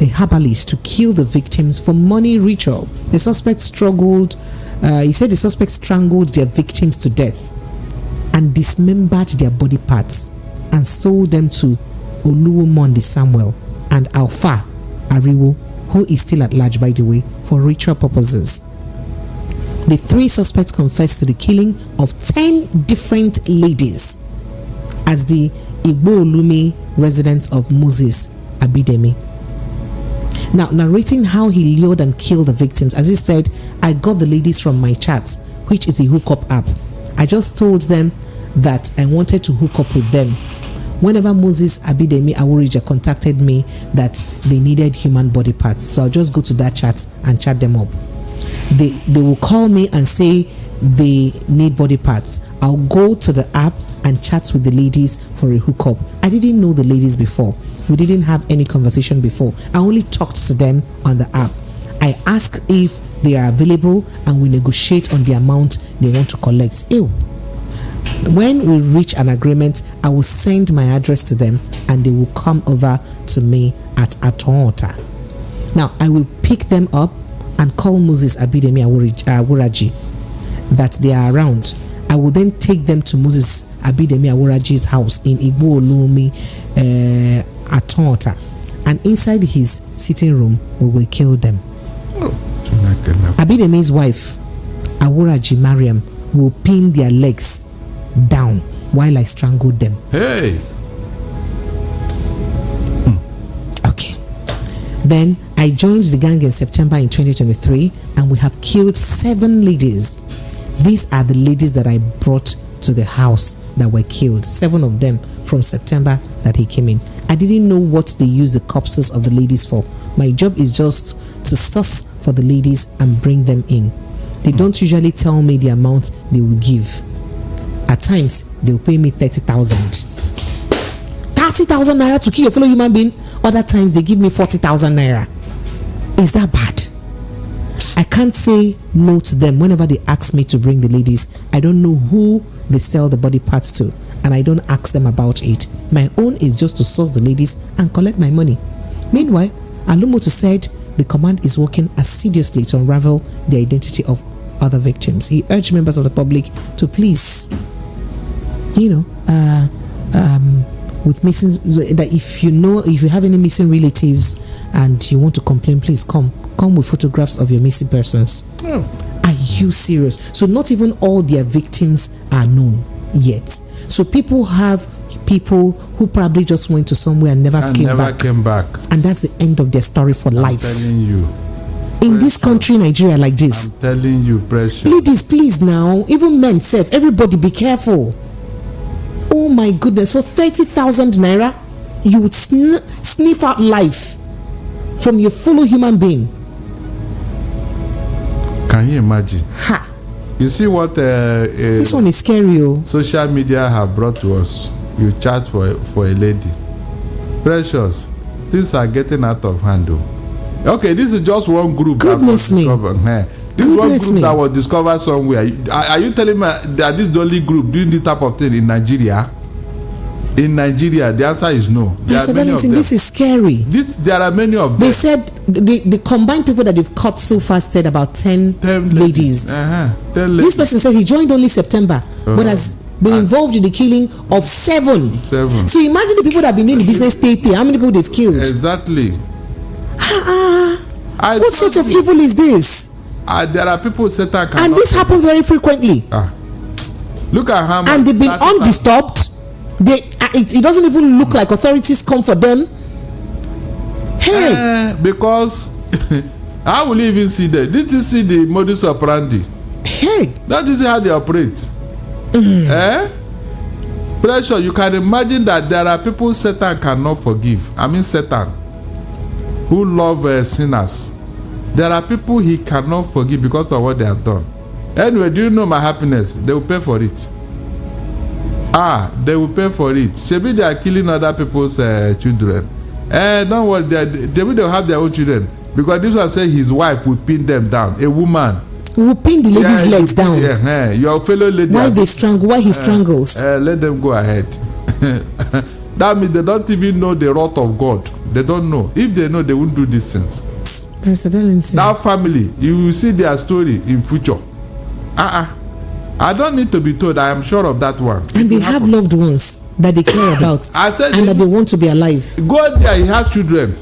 a herbalist, to kill the victims for money ritual. The suspect he said the suspect strangled their victims to death and dismembered their body parts and sold them to Oluwomondi Samuel and Alpha Ariwo, who is still at large by the way, for ritual purposes. The 3 suspects confessed to the killing of 10 different ladies as the Igbo-Olume residents of Moses Abidemi. Now, narrating how he lured and killed the victims, as he said, I got the ladies from My Chats, which is a hookup app. I just told them that I wanted to hook up with them. Whenever Moses Abidemi Awurija contacted me that they needed human body parts, so I'll just go to that chat and chat them up. They will call me and say they need body parts. I'll go to the app and chat with the ladies for a hookup. I didn't know the ladies before. We didn't have any conversation before. I only talked to them on the app. I ask if they are available and we negotiate on the amount they want to collect. When we reach an agreement, I will send my address to them and they will come over to me at Atonta. Now, I will pick them up and call Moses Abidemi Awuraji that they are around. I will then take them to Moses Abidemi Awuraji's house in Igbo-Olume, Atonta, and inside his sitting room we will kill them. Abidemi's wife, Awuraji Mariam, will pin their legs down while I strangle them. Hey. Okay. Then I joined the gang in September in 2023, and we have killed 7 ladies. These are the ladies that I brought to the house that were killed. 7 of them from September that he came in. I didn't know what they use the corpses of the ladies for. My job is just to source for the ladies and bring them in. They don't usually tell me the amount they will give. At times, they'll pay me 30,000. 30,000 naira to kill a fellow human being. Other times, they give me 40,000 naira. Is that bad? I can't say no to them whenever they ask me to bring the ladies. I don't know who they sell the body parts to, and I don't ask them about it. My own is just to source the ladies and collect my money. Meanwhile, Alumoto said the command is working assiduously to unravel the identity of other victims. He urged members of the public to please, with missing, that if you have any missing relatives and you want to complain, please come with photographs of your missing persons. Are you serious? So not even all their victims are known yet. So people who probably just went to somewhere and never came back, and that's the end of their story for life. I'm telling you. In this country, Nigeria, like this. I'm telling you, precious. Ladies, please now. Even men, self. Everybody, be careful. Oh my goodness! For 30,000 naira, you would sniff out life from your fellow human being. Can you imagine? Ha! You see what this one is scary. Oh. Social media have brought to us. You chat for a lady. Precious, things are getting out of hand. Okay, this is just one group. Goodness me. This is one group that was discovered somewhere. Are you telling me that this is the only group doing this type of thing in Nigeria? In Nigeria, the answer is no. This is scary. There are many of them. They said the combined people that they've caught so far said about 10 ladies. 10 ladies. This person said he joined only September, but has been involved in the killing of 7. So imagine the people that have been doing the business how many people they've killed. Exactly. What sort of evil is this? There are people Satan cannot. And this happens very frequently. Look at how much. And they've been undisturbed. It doesn't even look like authorities come for them. Hey, because how will you even see that? Did you see the modus operandi? Hey, that is how they operate. Pressure. You can imagine that there are people Satan cannot forgive. I mean Satan, who love sinners. There are people he cannot forgive because of what they have done. Anyway, do you know my happiness? They will pay for it. They will pay for it. Maybe they are killing other people's children. Don't worry, they will have their own children. Because this one said his wife would pin them down. A woman will pin the lady's legs down. Your fellow lady. Why he strangles? Let them go ahead. That means they don't even know the wrath of God. They don't know. If they know, they won't do these things. That family, you will see their story in future. I don't need to be told. I am sure of that one. And they have loved ones that they care about. And that they want to be alive. Go there, he has children.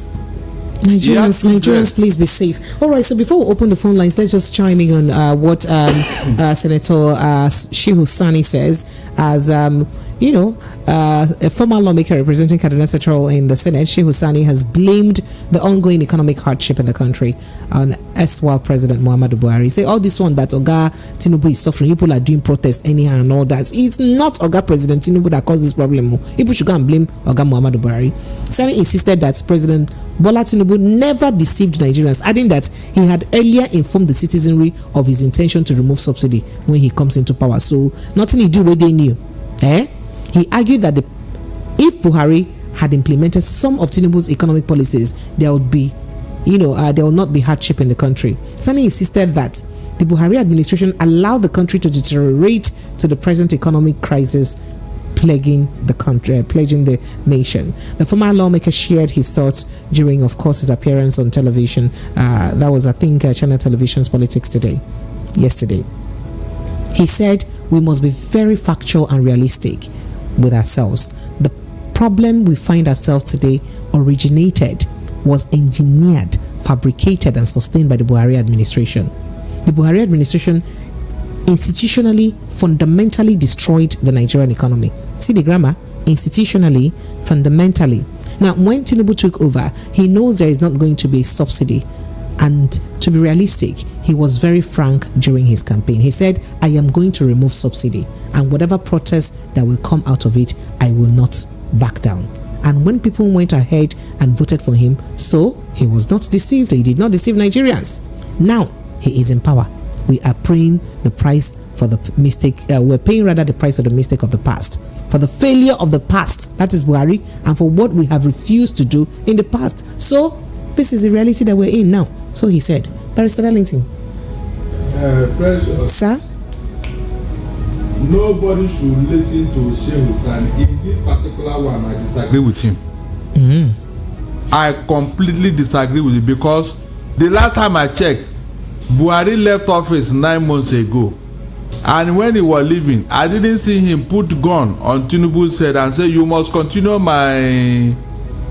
Nigerians, please be safe. All right, so before we open the phone lines, let's just chime in on what Senator Shehu Sani says as a former lawmaker representing Kaduna Central in the Senate. Shehu Sani has blamed the ongoing economic hardship in the country on erstwhile President Muhammadu Buhari. Say all this one that Oga Tinubu is suffering, people are doing protests anyhow and all that. It's not Oga President Tinubu that caused this problem. People should go and blame Oga Muhammadu Buhari. Sani insisted that President Bola Tinubu never deceived Nigerians, adding that he had earlier informed the citizenry of his intention to remove subsidy when he comes into power. So nothing he do what they knew. He argued that if Buhari had implemented some of Tinubu's economic policies, there would be, there will not be hardship in the country. Sani insisted that the Buhari administration allowed the country to deteriorate to the present economic crisis plaguing the nation. The former lawmaker shared his thoughts during, of course, his appearance on television. That was, I think, Channel Television's Politics yesterday. He said, we must be very factual and realistic with ourselves. The problem we find ourselves today was engineered, fabricated, and sustained by the Buhari administration. The Buhari administration institutionally, fundamentally destroyed the Nigerian economy. See the grammar? Institutionally, fundamentally. Now, when Tinubu took over, he knows there is not going to be a subsidy. And to be realistic, he was very frank during his campaign. He said, I am going to remove subsidy, and whatever protest that will come out of it, I will not back down. And when people went ahead and voted for him, so he was not deceived. He did not deceive Nigerians. Now he is in power. We are paying the price for the mistake. We're paying rather the price of the mistake of the past, for the failure of the past, that is Buhari, and for what we have refused to do in the past. So this is the reality that we're in now. So he said. Barrister Darlington. Sir? Nobody should listen to Shehu Sani. In this particular one, I disagree with him. I completely disagree with him, because the last time I checked, Buhari left office 9 months ago, and when he was leaving, I didn't see him put gun on Tinubu's head and say, you must continue my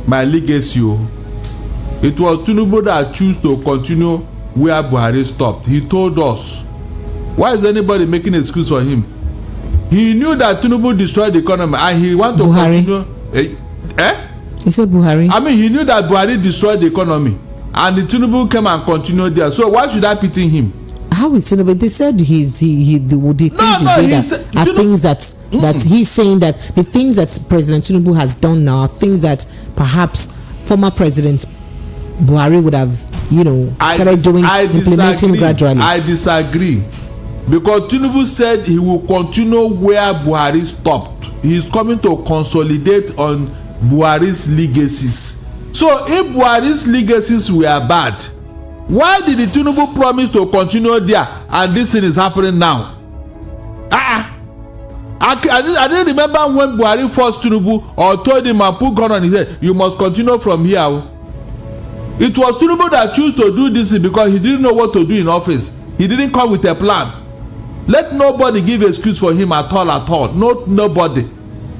legacy. It was Tinubu that chose to continue where Buhari stopped. He told us. Why is anybody making an excuse for him? He knew that Tinubu destroyed the economy, and he wanted to continue. He said Buhari. I mean, he knew that Buhari destroyed the economy, and the Tinubu came and continued there. So why should I pity him? How is Tinubu? They said the things he did are things that he's saying that the things that President Tinubu has done now are things that perhaps former President Buhari would have, started implementing gradually. I disagree, because Tinubu said he will continue where Buhari stopped. He's coming to consolidate on Buhari's legacies. So if Buhari's legacies were bad, why did the Tinubu promise to continue there, and this thing is happening now? I didn't remember when Buhari forced Tinubu or told him and put gun on his head, you must continue from here. It was Tinubu that chose to do this because he didn't know what to do in office. He didn't come with a plan. Let nobody give excuse for him at all. Nobody.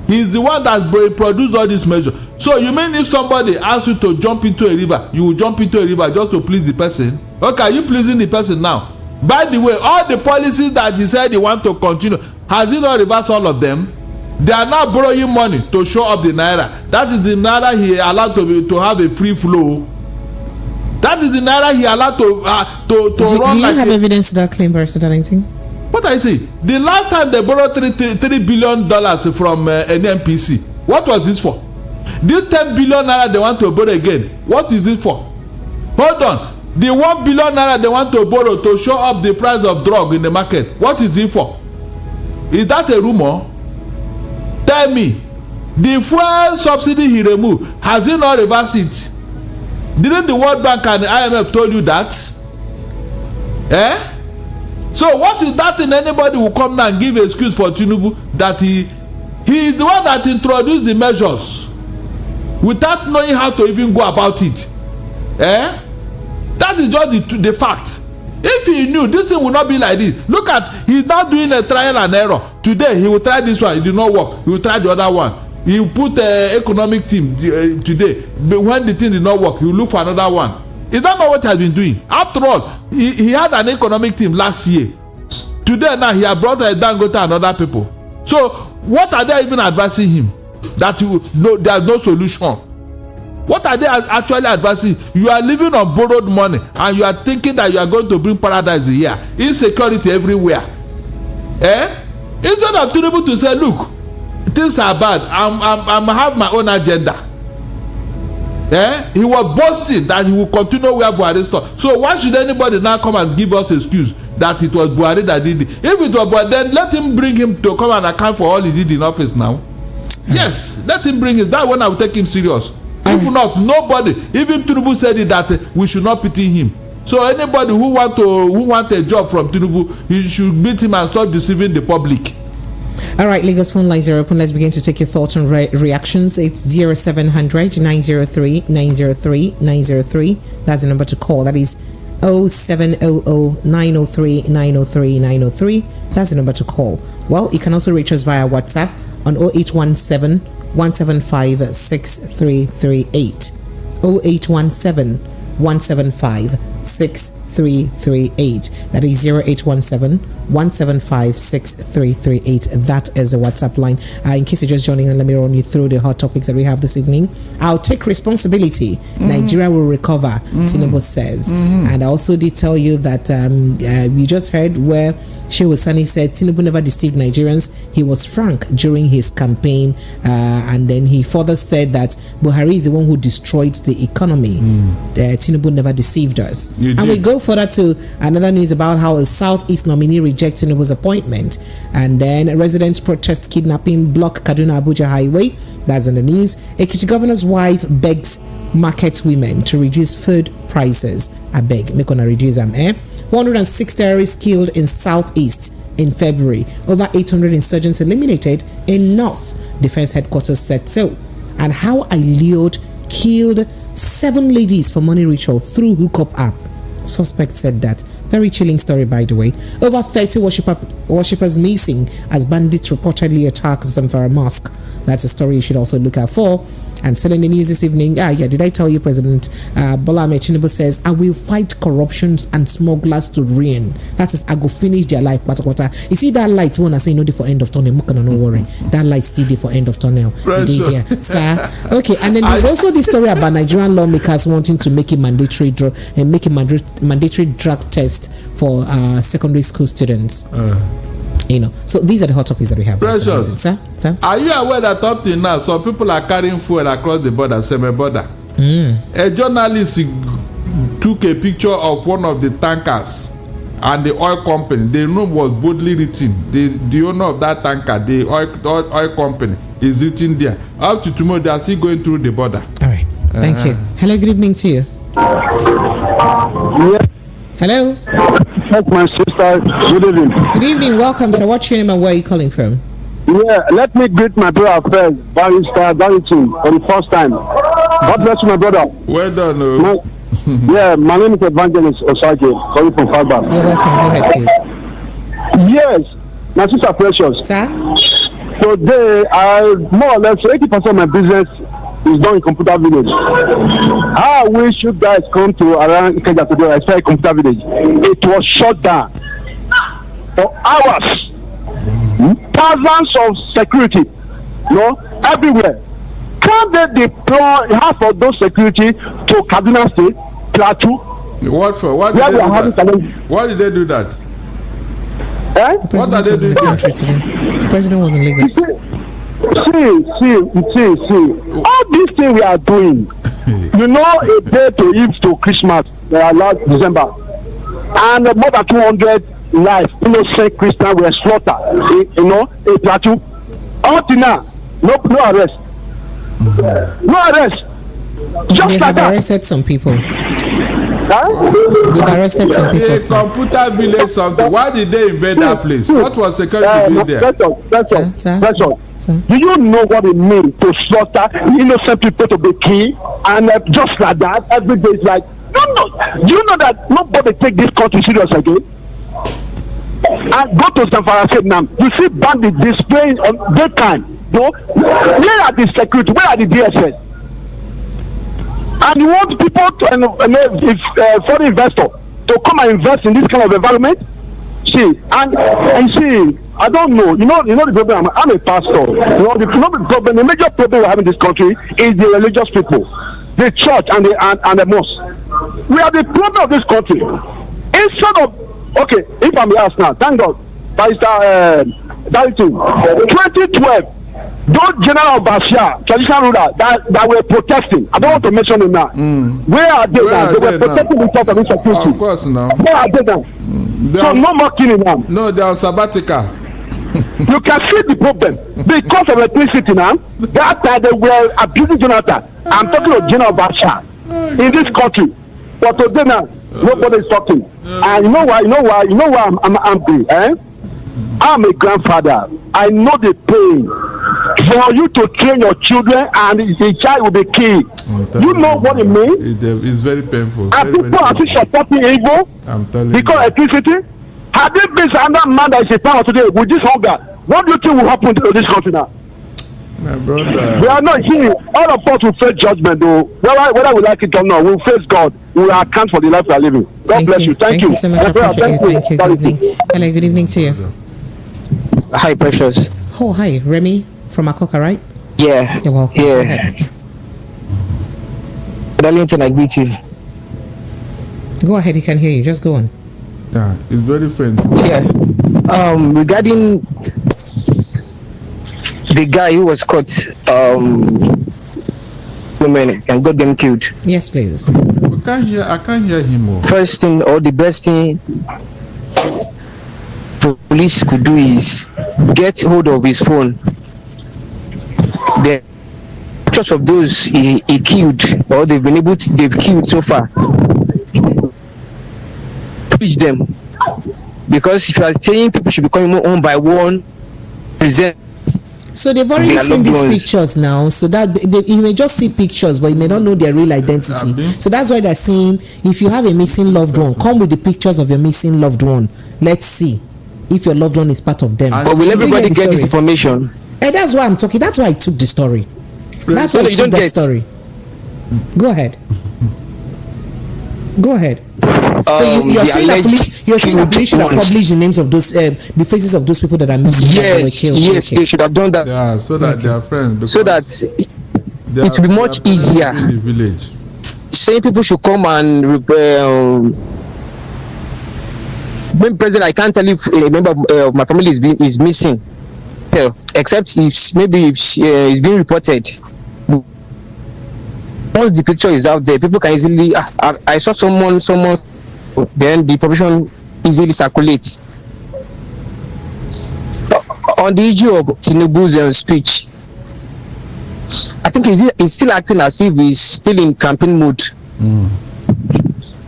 He's the one that produced all these measures. So you mean if somebody asks you to jump into a river, you will jump into a river just to please the person? Okay, are you pleasing the person now? By the way, all the policies that he said he want to continue, has he not reversed all of them? They are now borrowing money to show up the naira. That is the naira he allowed to have a free flow. That is the naira he allowed to run. Do you have evidence to that claim, Barrister Darlington? What I say? The last time they borrowed $3 billion from NNPC, what was it for? This 10 billion naira they want to borrow again, what is it for? Hold on. The 1 billion naira they want to borrow to show up the price of drug in the market, what is it for? Is that a rumor? Tell me. The fuel subsidy he removed, has he not reversed it? Didn't the World Bank and the IMF told you that? So what is that thing anybody will come now and give an excuse for Tinubu that he is the one that introduced the measures without knowing how to even go about it? That is just the fact. If he knew this thing would not be like this, look at, he's now doing a trial and error. Today he will try this one, it did not work. He will try the other one. He will put economic team today, but when the thing did not work, he will look for another one. Is that not what he has been doing? After all, he had an economic team last year. Today now he has brought Dangote and other people. So what are they even advising him? That there is no solution. What are they actually advising? You are living on borrowed money and you are thinking that you are going to bring paradise here. Insecurity everywhere. Instead of Tinubu to say, look, things are bad, I have my own agenda. He was boasting that he will continue where Buhari stopped. So why should anybody now come and give us excuse that it was Buhari that did it? If it was Buhari, then let him bring him to come and account for all he did in office now. Yes, let him bring it. That one I will take him serious. If not, nobody, even Tinubu said it that we should not pity him. So anybody who want a job from Tinubu, he should beat him and stop deceiving the public. All right, Lagos phone lines are open. Let's begin to take your thoughts and reactions. It's 0700 903 903 903. That's the number to call. That is 0700 903 903 903. That's the number to call. Well, you can also reach us via WhatsApp on 0817 175 6338. 0817 175 6338. 6338. That is 0817-175-6338. That is the WhatsApp line. In case you're just joining in, let me run you through the hot topics that we have this evening. I'll take responsibility. Nigeria will recover, Tinubu says. And I also did tell you that we just heard where Shehu Sani said Tinubu never deceived Nigerians. He was frank during his campaign, and then he further said that Buhari is the one who destroyed the economy. Tinubu never deceived us. And we go further to another news about how a Southeast nominee rejects Tinubu's appointment, and then residents protest kidnapping, block Kaduna Abuja highway. That's in the news. Ekiti governor's wife begs market women to reduce food prices. I beg, make on a reduce them, 106 terrorists killed in Southeast in February. Over 800 insurgents eliminated in North. Defense headquarters said so. And how Aliod killed 7 ladies for money ritual through hookup app. Suspect said that. Very chilling story, by the way. Over 30 worshippers missing as bandits reportedly attacked Zamfara Mosque. That's a story you should also look out for. And selling the news this evening, did I tell you President Bola Ahmed Tinubu says, I will fight corruption and smugglers to reign. That is, I go finish their life. You see that light, when I say no day for end of tunnel, no worry. That light still day for end of tunnel. Sir. Okay, and then there's also this story about Nigerian lawmakers wanting to make a mandatory drug test for secondary school students. So these are the hot topics that we have. Precious. Sir? Are you aware that up till now some people are carrying fuel across the border, semi-border? A journalist took a picture of one of the tankers and the oil company. The name was boldly written. The owner of that tanker, the oil company, is written there. Up to tomorrow, they are still going through the border. All right. Thank you. Hello, good evening to you. Yes. Hello. That's my sister. Good evening. Good evening. Welcome, sir. What's your name and where are you calling from? Yeah, let me greet my brother first, Barrister Darrington, for the first time. God bless you, my brother. Well done. My name is Evangelist Osage, calling from Falba. You're welcome. Go ahead, please. Yes, my sister Precious. Sir? Today, more or less 80% of my business is done in Computer Village. I wish you guys come to around Ikeja today. I said Computer Village. It was shut down for hours. Thousands of security, everywhere. Can they deploy half of those security to Kaduna State, Plateau? What for? Why did they do that? The president was in the country today. The president was in Lagos. See. All these things we are doing, a day to Eve to Christmas, last December, and more than 200 lives, innocent Christians were slaughtered, a Plateau. Until now, no arrest. No arrest. Just they have arrested some people. They've arrested some people. The Computer Village something. Why did they invade that place? What was security doing there? Sir. Do you know what it means to slaughter innocent people to be killed? And just like that, every day is like, do you know that nobody take this country serious again? And go to Zamfara State now. You see bandits displaying on daytime. Where are the security? Where are the DSS? And you want people to, foreign investor to come and invest in this kind of environment? See, and I don't know. You know the problem. I'm a pastor. The major problem we have in this country is the religious people, the church and the mosque. We are the problem of this country. Instead of if I'm asked now, thank God, Barrister Darrington, 2012. Those general Bashir, traditional rulers that were protesting, I don't want to mention them now. Where are they now? They were protesting because of insecurity. Of course, now. Where are they now? So no more killing them. No, they are sabbatical. You can see the problem because of electricity now. That time they were abusing Jonathan. I'm talking of General Bashir in this country. But today now, nobody is talking. And you know why I'm angry, I'm a grandfather. I know the pain for you to train your children and the child will be killed. You know what it means? It's very painful. And people are still supporting evil because electricity. Had there been another man that is a power today with this hunger, what do you think will happen to this country now? My brother. We are not here. All of us will face judgment, though. Whether we like it or not, we'll face God. We will account for the life we are living. God bless you. Thank you so much. I appreciate you. Thank you. Good evening. Hello, good evening to you. Hi, Precious. Oh, hi. Remy from Akoka, right? Yeah. You're welcome. Yeah. Darlington, I greet you. Go ahead, he can hear you. Just go on. Yeah, it's very faint. Yeah. Regarding the guy who was caught, women and got them killed. Yes, please. I can't hear him more. First thing or the best thing police could do is get hold of his phone. The pictures of those he killed or they've killed so far. Reach them, because if you are saying people should be coming one by one, present. So they've already seen these pictures now, so that you may just see pictures, but you may not know their real identity. So that's why they're saying, if you have a missing loved one, come with the pictures of your missing loved one. Let's see if your loved one is part of them. But will everybody get this information? And that's why I'm talking. That's why I took the story. That's why I took that story. Go ahead. Go ahead. So you're saying that police should have published the names of those, the faces of those people that are missing, that were killed. Yes, they should have done that. Yeah, so that they are friends. So that it will be much easier. In the village. Saying people should come and when present, I can't tell if a member of my family is missing, except if maybe it's being reported. Once the picture is out there, people can easily. I saw someone. Then the information easily circulates. On the issue of Tinubu's speech, I think he's still acting as if he's still in campaign mode.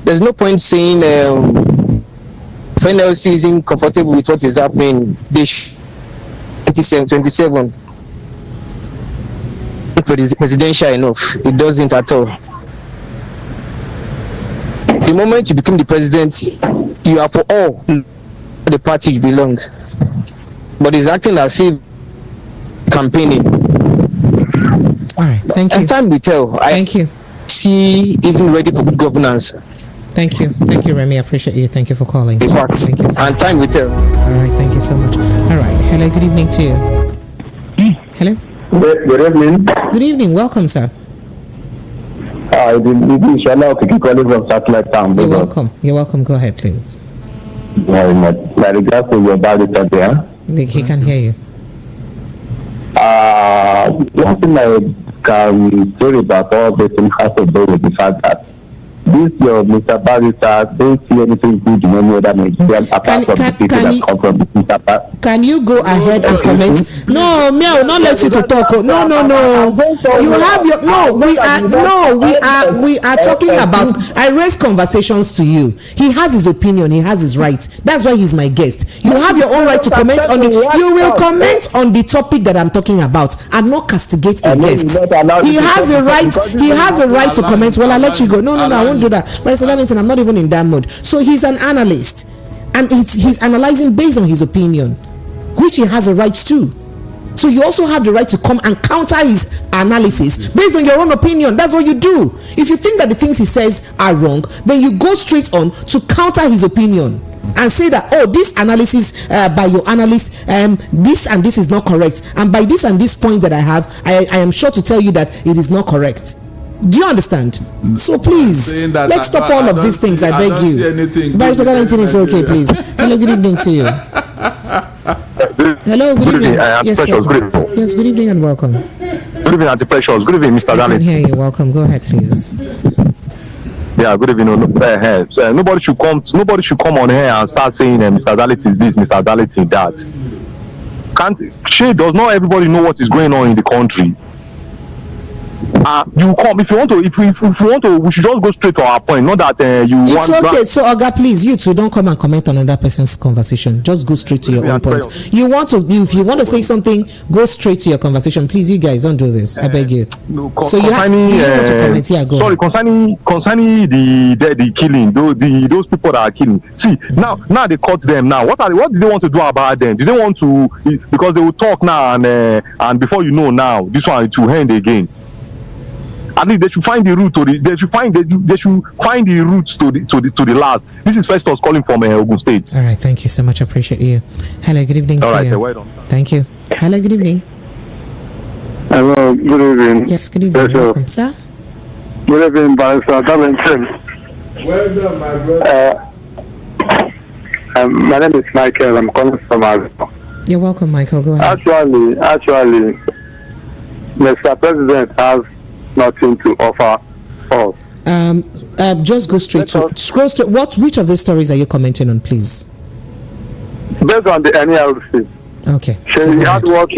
There's no point saying if anyone else isn't comfortable with what is happening, they 27. Presidential enough. It doesn't at all. The moment you become the president, you are for all the party you belong. But he's acting as if campaigning. All right, thank you. And time will tell. Thank you. See, isn't ready for good governance. Thank you, Remy. I appreciate you. Thank you for calling. In fact, thank you so and much. time will tell. All right, thank you so much. All right, hello. Good evening to you. Hello. Good evening. Good evening. Welcome, sir. This is Shehu calling from Satellite Town. You're welcome. You're welcome. Go ahead, please. Very much. By regards to your barrister there. He can hear you. One thing I can say about all this has to do with the fact that this your Mr. Barrister don't see anything good in any other Nigerian apart from the people that come from the Mr. Barrister. Can you go ahead and comment? No, me, I will not let you to talk. No. You have your we are talking about. I raise conversations to you. He has his opinion. He has his rights. That's why he's my guest. You have your own right to comment on the. You will comment on the topic that I'm talking about and not castigate a guest. He has a right. He has a right to comment. Well, I'll let you go. No, I won't do that. President Darlington, I'm not even in that mode. So he's an analyst, and he's analyzing based on his opinion, which he has a right to. So you also have the right to come and counter his analysis based on your own opinion. That's what you do. If you think that the things he says are wrong, then you go straight on to counter his opinion and say that, oh, this analysis by your analyst, this and this is not correct, and by this and this point that I have, I am sure to tell you that it is not correct. Do you understand? So please, let's stop all of these things. I beg you. Barrister Darlington is okay, please. Hello, good evening to you. Hello, good evening. Yes, welcome. Yes, good evening and welcome. Good evening, Auntie Precious. Good evening, Mr. Darlington. I can hear you. Welcome. Go ahead, please. Yeah, good evening. Nobody should come on here and start saying Mr. Darlington is this, Mr. Darlington that. Does not everybody know what is going on in the country? you come if you want to. If you want to, we should just go straight to our point. Not that you it's want. Okay, so Oga, please, you two don't come and comment on another person's conversation. Just go straight to your own point. You want to, if you want to say something, go straight to your conversation. Please, you guys don't do this. I beg you. No, so you want to comment here? Go. Sorry, concerning the killing, those people that are killing. See, now they caught them. Now, what do they want to do about them? Do they want to, because they will talk now and before you know, now this one to end again. At least they should find the route to the. They should find the routes to the last. This is Festus calling from Ogun State. All right, thank you so much. I appreciate you. Hello, good evening to you. Well done. Thank you. Hello, good evening. Hello, good evening. Yes, good evening. Welcome, sir. Good evening, Barrister. Well done, my brother. My name is Michael. I'm calling from Arizona. You're welcome, Michael. Go ahead. Actually, Mr. President has nothing to offer us. Just go straight to scroll straight. Which of these stories are you commenting on, please? Based on the NELC. Okay. So he had what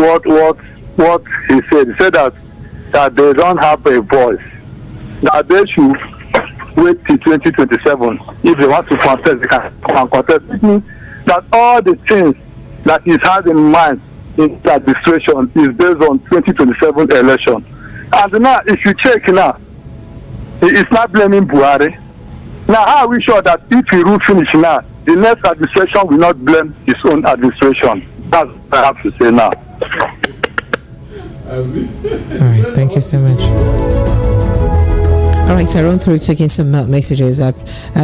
he said. He said that they don't have a voice. That they should wait till 2027. If they want to contest, they can contest. It means that all the things that he has in mind in the administration is based on 2027 election. And now, if you check now, it's not blaming Buhari. Now, how are we sure that if he will finish now, the next administration will not blame his own administration? That's what I have to say now. All right, thank you so much. All right, so I run through taking some messages up.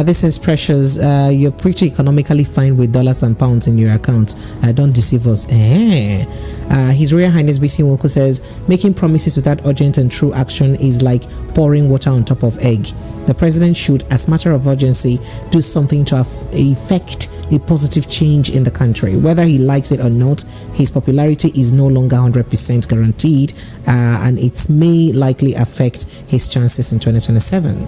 This is Precious. You're pretty economically fine with dollars and pounds in your account. Don't deceive us. His Royal Highness BC Woko says, making promises without urgent and true action is like pouring water on top of egg. The president should, as a matter of urgency, do something to effect a positive change in the country. Whether he likes it or not, his popularity is no longer 100% guaranteed, and it may likely affect his chances in 2027.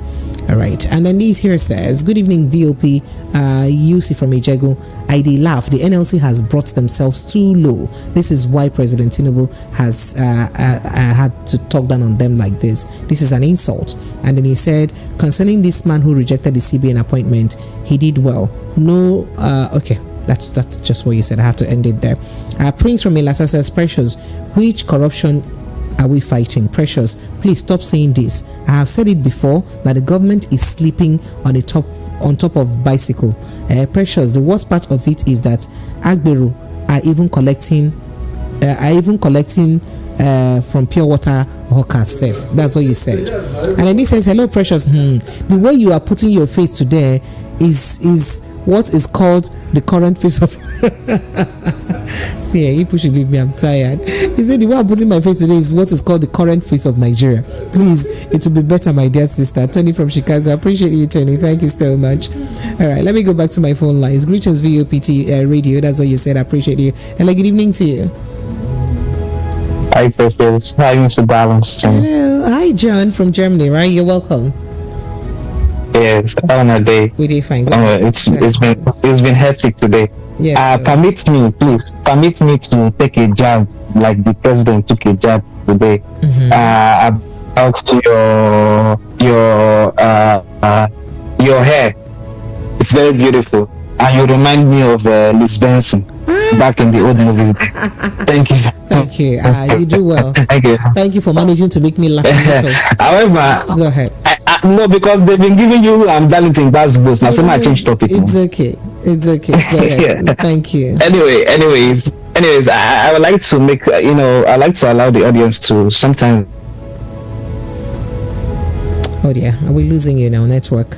All right, and then this here says, good evening VOP, UC from Ijegu. I laugh. The NLC has brought themselves too low. This is why President Tinubu has had to talk down on them like this. This is an insult. And then he said, concerning this man who rejected the CBN appointment, he did well. No, okay, that's just what you said. I have to end it there. Prince from Ilasa says, Precious, which corruption are we fighting? Precious, please stop saying this. I have said it before that the government is sleeping on top of bicycle. Precious, the worst part of it is that Agberu are even collecting from pure water hawkers safe. That's what you said. And then he says, hello Precious, the way you are putting your face today is what is called the current face of see, people should leave me, I'm tired. He said the way I'm putting my face today is what is called the current face of Nigeria. Please, it will be better, my dear sister. Tony from Chicago, I appreciate you, Tony. Thank you so much. All right, let me go back to my phone lines. Greetings VOPT radio, that's what you said. I appreciate you. Hello, good evening to you. Hi Precious. Hi Mr. Balance. Hello. Hi John from Germany, right? You're welcome. Yes, on a day. We did fine. It's been hectic today. Yes. Permit me to take a jab like the president took a jab today. About your hair. It's very beautiful, and you remind me of Liz Benson back in the old movies. Thank you. Thank you. You do well. Thank you. Thank you for managing to make me laugh a little. However, go ahead. No, because they've been giving you Darlington basketballs. Now, so I change topic. It's okay. Go ahead. Yeah. Thank you. Anyways, I would like to make I like to allow the audience to sometimes. Oh dear, are we losing you now? Network.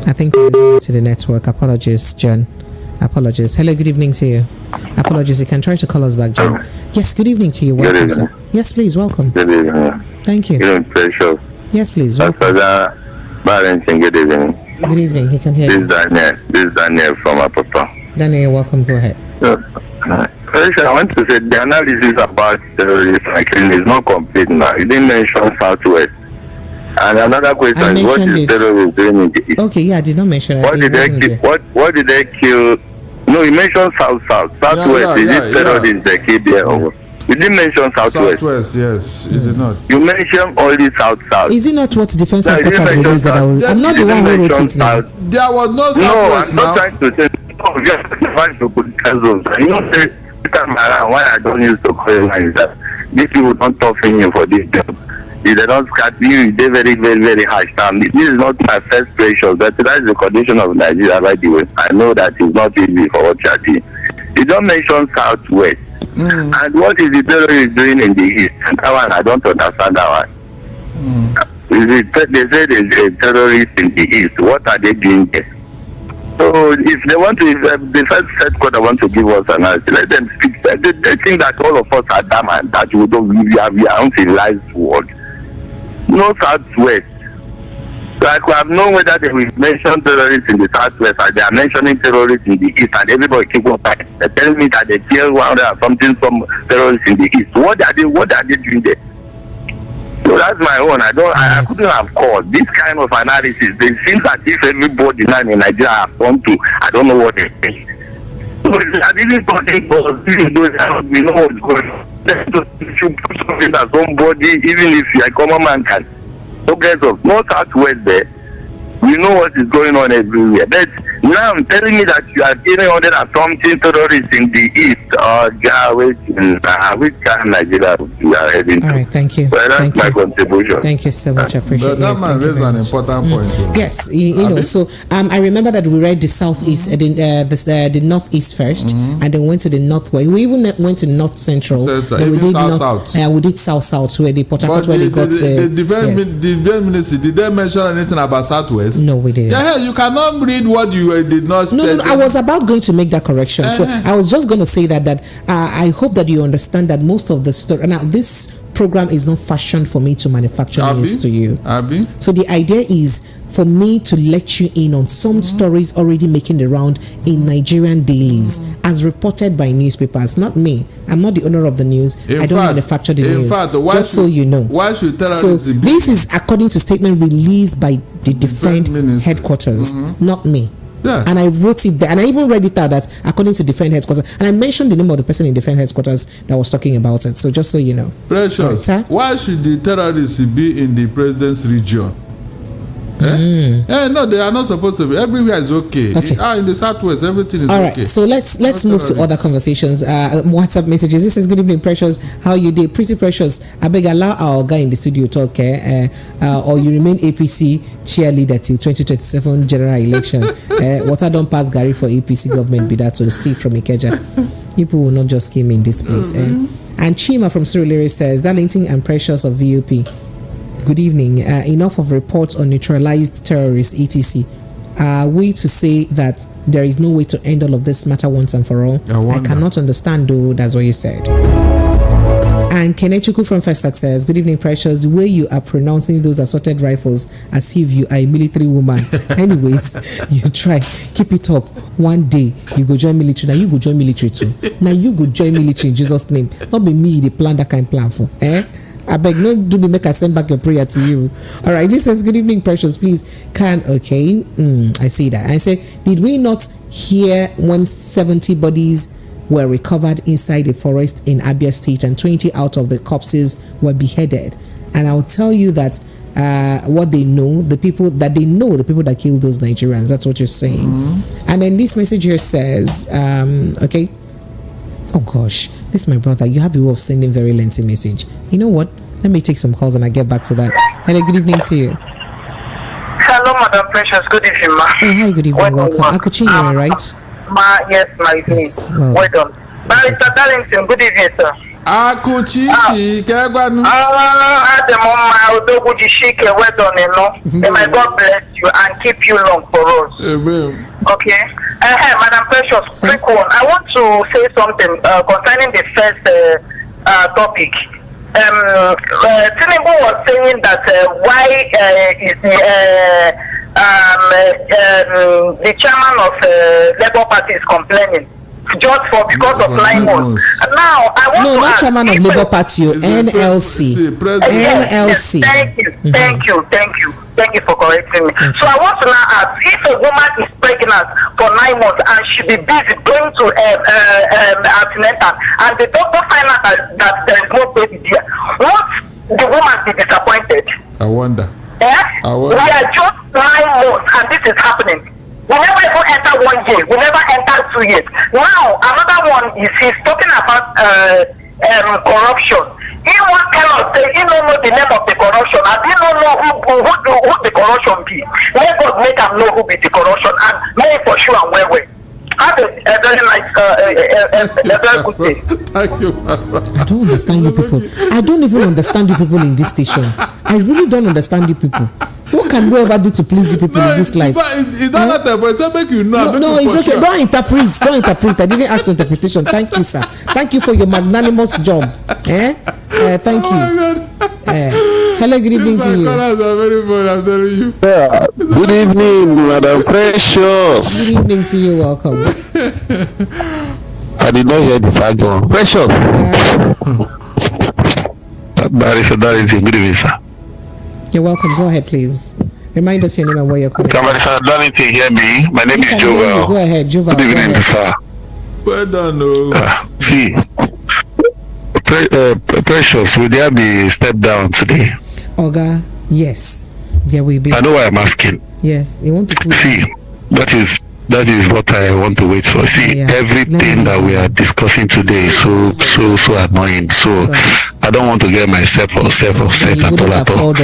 I think we're losing you to the network. Apologies, John. Apologies. Hello, good evening to you. Apologies. You can try to call us back, John. Yes, good evening to you. Welcome, sir. Yes, please. Welcome. Good evening. Thank you. Good evening, Precious. Yes, please. Good evening. Good evening. He can hear you. This is Daniel from Apapa. Daniel, you're welcome. Go ahead. I want to say the analysis about recycling is not complete now. You didn't mention Southwest. And another question is, what is terrorism doing? Okay, yeah, I did not mention that. What did they kill? No, you mentioned Southwest. Is it terrorists they killed there? You didn't mention Southwest. Southwest, yes, you did not. You mentioned only South. Is it not what defense No, you headquarters didn't released that mention I'm not the one who wrote it now. There was no No, Southwest I'm now. not trying to say. No, just trying to put zones. You know, say, this time around, why I don't use to call is that these people don't talk in you for this job. If they don't cut you, they're very, very, very harsh. Now, this is not my first pressure, but that is the condition of Nigeria, by the way. I know that it's not easy for what you are doing. You don't mention Southwest. And what is the terrorist doing in the East? That one, I don't understand that one. They say there's a terrorist in the East. What are they doing there? So if they want to, if the first headquarters want to give us an answer, let them speak. They think that all of us are dumb and that we are uncivilized world. No Southwest. So I could have known whether they will mention terrorists in the Southwest or they are mentioning terrorists in the East, and everybody keep on fighting. They tell me that they kill 100 or something from terrorists in the East. What are they doing there? So that's my own. I couldn't have called this kind of analysis. It seems as if everybody now in Nigeria have gone to, I don't know what they think. So I didn't talking about this, we know what's going on. Let's just put something that somebody, even if you're a common man, can. Okay, so no Southwest there. We know what is going on everywhere. But now I'm telling me that you are getting 100 and something terrorists in the East. Which kind of Nigeria you are heading to? All right, thank you. So that's my contribution. Thank you so much. I appreciate it. That man raised an important point. Yes, you know. So I remember that we read the southeast, the northeast first, and then went to the northwest. We even went to north central. Then we did south. We did south, where the Port Harcourt, where they got the defense ministry. Did they mention anything about Southwest? No, we didn't. Yeah, you cannot read what you did not say. No, I was about going to make that correction. So I was just going to say that I hope that you understand that most of the story. Now, this program is not fashioned for me to manufacture news to you. So the idea is for me to let you in on some stories already making the round in Nigerian dailies as reported by newspapers. Not me. I'm not the owner of the news. I don't manufacture the news. Just so you know. Why should so this is according to statement released by the Defense Headquarters, not me. Yeah. And I wrote it there, and I even read it out that according to Defense Headquarters, and I mentioned the name of the person in Defense Headquarters that was talking about it. So just so you know. Precious. Right, why should the terrorists be in the president's region? No, they are not supposed to be. Everywhere is okay. In the Southwest, everything is okay. All right, so let's move to other conversations. WhatsApp messages. This is good evening, Precious. How you did? Pretty Precious. I beg allow our guy in the studio talk, or you remain APC cheerleader till 2027 general election. Water don't pass Gary for APC government. Be that to Steve from Ikeja. People will not just came in this place. And Chima from Surulere says Darlington and Precious of VOP. Good evening. Enough of reports on neutralized terrorists, etc. Are we to say that there is no way to end all of this matter once and for all? I cannot understand, though. That's what you said. And Kenechuku from Festac says, good evening, Precious. The way you are pronouncing those assorted rifles as if you are a military woman. Anyways, you try. Keep it up. One day, you go join military. Now you go join military too. Now you go join military in Jesus' name. Not be me, the plan that kind plan for. I beg, no, do me make I send back your prayer to you. All right, this says, good evening, Precious. Please, I see that. I say, did we not hear when 70 bodies were recovered inside a forest in Abia State and 20 out of the corpses were beheaded? And I'll tell you that what they know, the people that killed those Nigerians. That's what you're saying. And then this message here says, oh gosh, this is my brother. You have a way of sending very lengthy message. You know what? Let me take some calls and I get back to that. Hello, good evening to you. Hello, Madam Precious. Good evening, ma. Oh, hi, good evening. Welcome. Akuchinyere, right? Yes, my evening. Yes, well done. Mr. Darlington, good evening, sir. Akuchichi, Kegwanu. May my God bless you and keep you long for us. Amen. Okay. Madam Precious, quick one. I want to say something concerning the first topic. Tinubu was saying that why is the chairman of Labour Party is complaining. just for because of 9 months. Now I want to not ask, chairman of Labour Party, NLC. NLC. Thank you for correcting me. So I want to now ask, if a woman is pregnant for 9 months and she be busy going to antenatal, and the doctor find out that there is no baby there, won't the woman be disappointed? I wonder. We are just 9 months and this is happening. We never even enter 1 year. We never enter 2 years. Now another one is he's talking about corruption. He won't tell us. He don't know the name of the corruption, and he don't know who the corruption be. Let God make him know who be the corruption, and make for sure and well. Have a very nice, a very good day. Thank you. I don't understand you people. I don't even understand you people in this station. I really don't understand you people. What can we ever do to please you people in this life? It's not that, but it's make you know. No, it's okay. Sure. Don't interpret. I didn't ask for interpretation. Thank you, sir. Thank you for your magnanimous job. Thank you. Hello, good evening to you. Good evening, Madam Precious. Good evening to you. Welcome. I did not hear this argument. Precious. Good evening, sir. You're welcome. Go ahead, please. Remind us your name and where you're calling. Can Darlington hear me? My name is Joel. Go ahead, Joel. Good evening, sir. Well done. See, Precious, will there be step down today? Oga, yes, there will be. I know why I'm asking. Yes, you want to see. That is what I want to wait for. See, everything that we are discussing today is so annoying. So I don't want to get myself upset at all.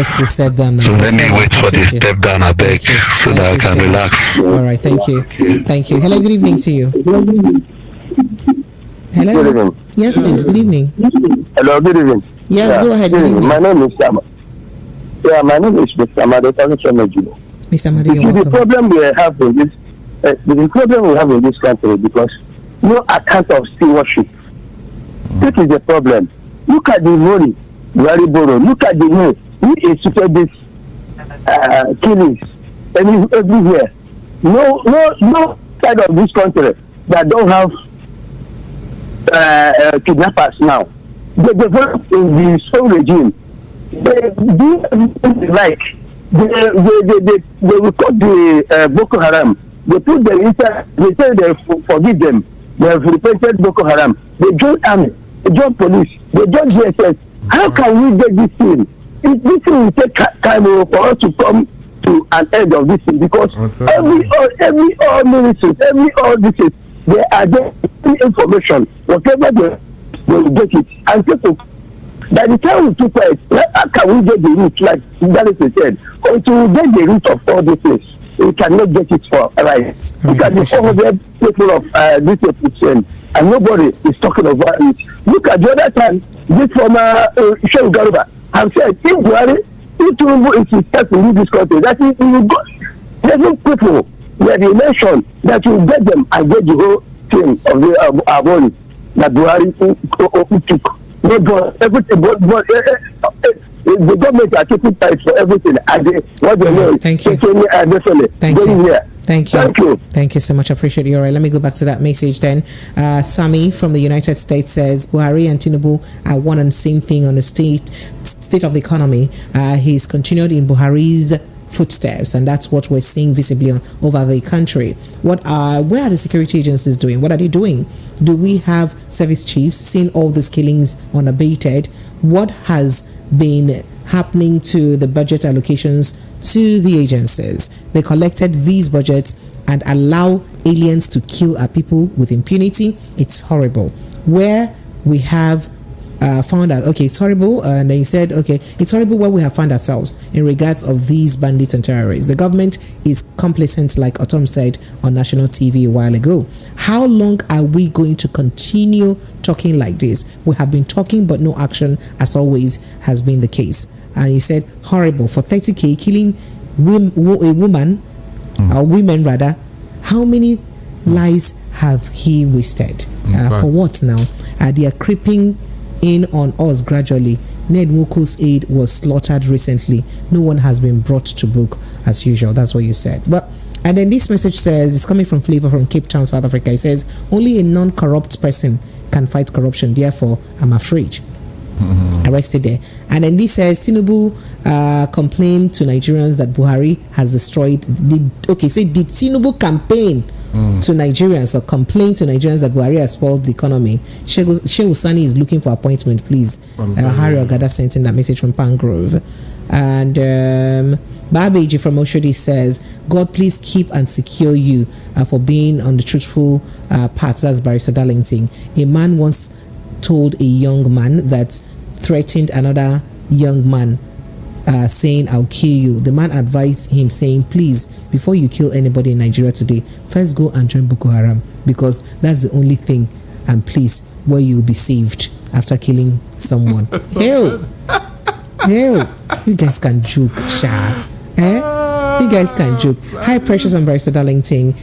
So let me wait for the step down, I beg, so that I can relax. All right, thank you. Hello, good evening to you. Hello. Good evening. Yes, please. Good evening. Hello, good evening. Yes, go ahead. Good evening. My name is Sama. My name is Mr. Amade. Mr. Amade, you're welcome. The problem we have in this. The problem we have in this country because no account of stewardship. This is the problem. Look at the money very borrow. Look at the way we instituted this killings everywhere. No side of this country that don't have kidnappers now. They develop in the same regime. They do everything like they will call the Boko Haram. They put them inside, they say they forgive them. They have repented Boko Haram. They join army, they join police, they join DSS. How can we get this thing? This thing will take time for us to come to an end of this thing because every ministry, all this is, they are getting information. Whatever they will get it. And people, by the time we keep quiet, how can we get the root, like Dallas said, until we get the root of all these things? We cannot get it for right. Look at the 400 people of this episode, and nobody is talking about it. Look at the other time, this former Shehu have said, if Buhari, if Tinubu is himself in this country, that is, you go, there's people where they mention that you get them and get the whole thing of the Buhari that Buhari took. Not everything, but the government are taking price for everything. What they know. Thank you. Thank you so much. I appreciate you. All right, let me go back to that message then. Sani from the United States says Buhari and Tinubu are one and same thing on the state of the economy. He's continued in Buhari's footsteps, and that's what we're seeing visibly over the country. Where are the security agencies doing? What are they doing? Do we have service chiefs seeing all these killings unabated? What has been happening to the budget allocations to the agencies? They collected these budgets and allow aliens to kill our people with impunity. It's horrible. Where we have found out, okay, it's horrible, and they said, okay, it's horrible where we have found ourselves in regards of these bandits and terrorists. The government is complacent, like Autumn said on national TV a while ago. How long are we going to continue talking like this? We have been talking, but no action, as always has been the case. And he said, horrible, for 30K, killing a woman, or women rather. How many lives have he wasted? For what now? They are creeping in on us gradually. Ned Nwoko's aide was slaughtered recently. No one has been brought to book as usual. That's what you said. But And then this message says, it's coming from Flavor from Cape Town, South Africa. It says, only a non-corrupt person can fight corruption. Therefore, I'm afraid. Arrested there. And then this says, Tinubu complained to Nigerians that Buhari has destroyed. Did Tinubu campaign to Nigerians or complain to Nigerians that Buhari has spoiled the economy? Shehu Sani is looking for appointment, please. Harry Ogada sent in that message from Pangrove. And Babeji from Oshodi says, God please keep and secure you for being on the truthful path. That's Barrister Darlington. A man once told a young man that threatened another young man, saying, I'll kill you. The man advised him, saying, please, before you kill anybody in Nigeria today, first go and join Boko Haram, because that's the only thing and place where you'll be saved after killing someone. Hell, you guys can joke, sha. You guys can joke. Hi, Precious and Barrister Darlington.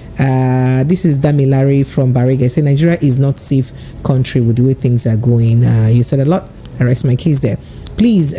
This is Damilari from Bariga. I say Nigeria is not safe country with the way things are going. You said a lot. I rest my case there. Please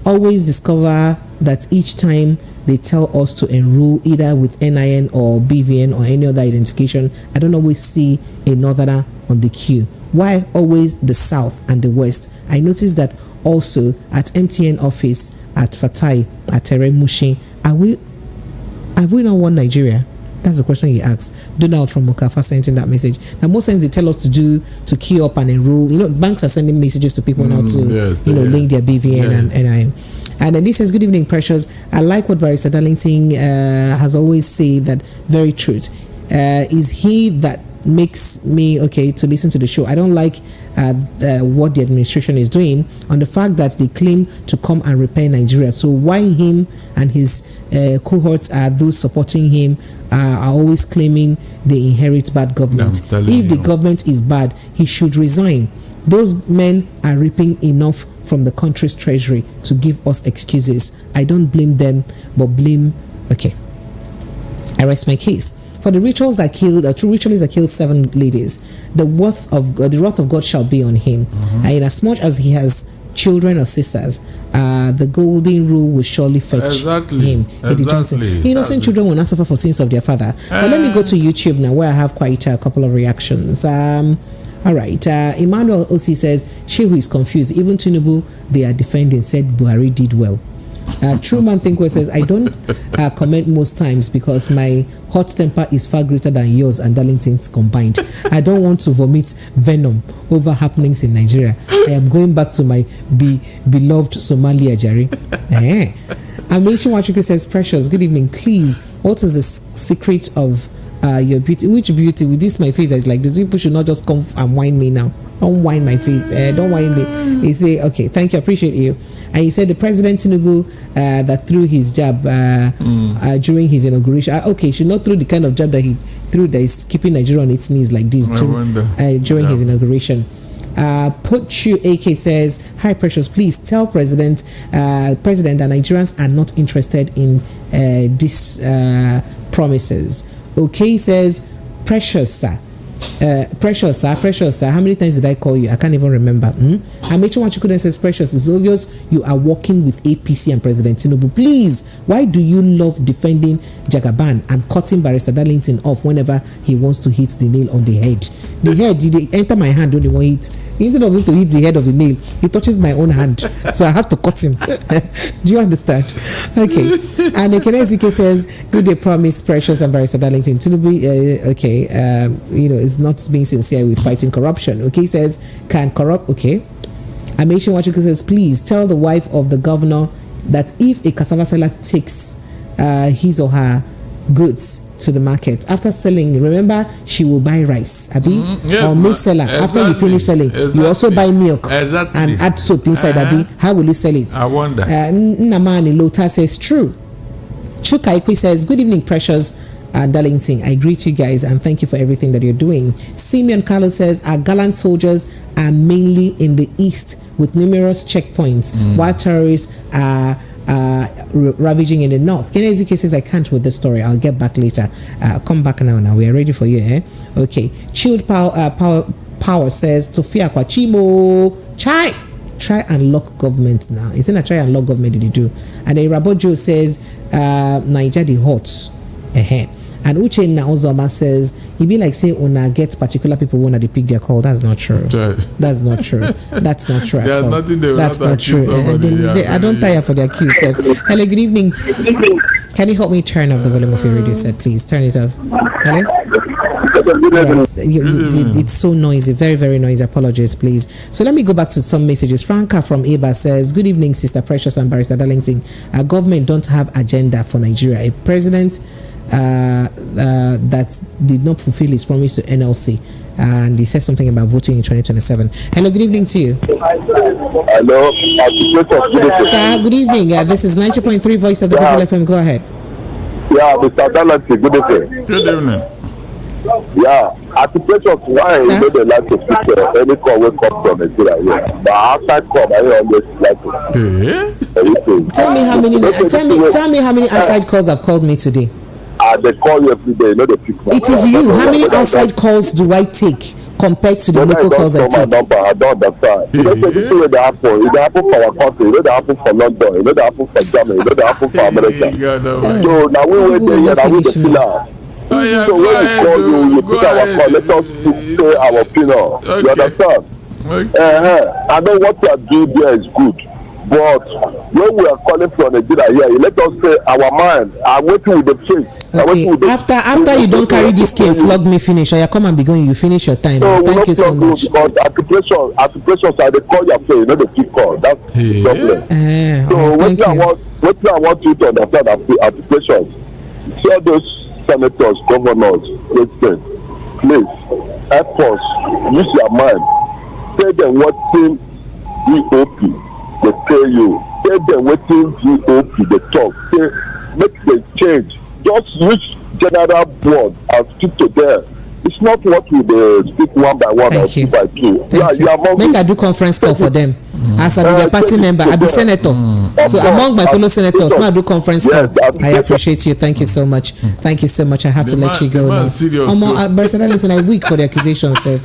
always discover that each time they tell us to enroll either with NIN or BVN or any other identification, I don't always see a northerner on the queue. Why always the south and the west? I noticed that also at MTN office at Fatai at Teremushi. Have we not won Nigeria? That's the question he asked. Donald from Mokafa sent in that message. Now, most times they tell us to queue up and enroll. Banks are sending messages to people now to link their BVN and NIN. And then this says, good evening, Precious. I like what Barrister Darlington has always said, that very truth. Is he that makes me to listen to the show. I don't like what the administration is doing on the fact that they claim to come and repair Nigeria. So why him and his cohorts are those supporting him are always claiming they inherit bad government? If the government is bad, he should resign. Those men are reaping enough from the country's treasury to give us excuses. I don't blame them, but blame. I rest my case. For the rituals that killed, two ritualists that killed 7 ladies, the wrath of God shall be on him. And inasmuch as he has children or sisters, the golden rule will surely fetch him. Innocent children will not suffer for sins of their father. But let me go to YouTube now, where I have quite a couple of reactions. All right. Emmanuel Osi says, Shehu is confused. Even Tinubu they are defending said Buhari did well. Truman Thinker says, I don't comment most times because my hot temper is far greater than yours and Darlington's combined. I don't want to vomit venom over happenings in Nigeria. I am going back to my beloved Somalia, Jerry. Amici Wachuku says, Precious, good evening. Please, what is the secret of your beauty? Which beauty? With this my face is like, these people should not just come and whine me now. Don't whine my face. Don't whine me. He say, okay, thank you, appreciate you. And he said the President Tinubu that threw his jab during his inauguration. Should not throw the kind of jab that he threw that is keeping Nigeria on its knees like this during his inauguration. Pochu AK says, hi Precious, please tell President that Nigerians are not interested in these promises. Okay, says, Precious sir, how many times did I call you? I can't even remember. I made sure you couldn't say Precious. It's obvious you are working with APC and President Tinubu. Please, why do you love defending Jagaban and cutting Barrister Darlington off whenever he wants to hit the nail on the head? The head, they enter my hand when they want it. Instead of him to hit the head of the nail, he touches my own hand. So I have to cut him. Do you understand? Okay. And Ekenezike says, good day promise, Precious and Barrister Darlington. Tinubu, is not being sincere with fighting corruption. Okay, says, can corrupt, okay. Amation Wachuku says, please tell the wife of the governor that if a cassava seller takes his or her goods to the market after selling, remember she will buy rice, Abi, or milk seller. After you finish selling, you also buy milk and add soap inside, Abi. How will you sell it? I wonder. Namani Lota says, true. Chukaikwi says, good evening, Precious and Darlington. I greet you guys and thank you for everything that you're doing. Simeon Carlos says, our gallant soldiers are mainly in the east with numerous checkpoints, while terrorists are ravaging in the north. Kenezike says, I can't with this story. I'll get back later. Come back now. We are ready for you. Okay. Chilled Power says, Tofia Kwachimo, try and lock government now. Isn't a try and lock government did you do? And then Rabojo says, Niger the hot. And Uchenna Ozoma says, it be like say una get particular people when they pick their call. That's not true. That's not true. That's not true at all. That's not true. I don't tire for the accused. Hello, good evening. Can you help me turn off the volume of your radio set, please? Turn it off. Hello? It's so noisy, very, very noisy. Apologies, please. So let me go back to some messages. Franca from Eba says, good evening, Sister Precious and Barrister Darlington. Our government don't have agenda for Nigeria. A president that did not fulfill his promise to NLC. And he said something about voting in 2027. Hello, good evening to you. Hello. Sir, good evening. This is 90.3 Voice of the People FM. Go ahead. Yeah, Mr. Darlington, good evening. Good evening. Yeah, articulation of why you know they like to pick any call will come from Nigeria. Yeah, but outside call, I always like to. Tell me how many outside calls have called me today. They call you every day. You know they pick. It is you. How many outside calls do I take compared to the local calls I take? I don't understand. You know the thing where they happen. It happen for our country. You know they happen for London. You know they happen for Germany. You know they happen for America. So now we wait there. Now we the pillar. So when we call you put our call. Let us say our opinion. You understand? I know what you are doing there is good. But when we are calling from Nigeria here, let us say our mind. I'm waiting with the faith. Okay. After you don't carry this cane, flog me finish, or you come and be going, you finish your time. So thank you so much. Because applications are they call your phone, you know the keep call. That's the problem. So what I want you to understand applications. See all those senators, governors, presidents, please help us use your mind. Tell them what thing DOP they pay you. Tell them what thing DOP they talk. Make the change. Just use general board and speak to them. It's not what we speak one by one or two by two. Make I do conference call for them. As I be the party member, I be senator. So among my fellow senators, now I do conference call. I appreciate you. Thank you so much. Thank you so much. I have to let you go now. Barrister I weak for the accusation, sir.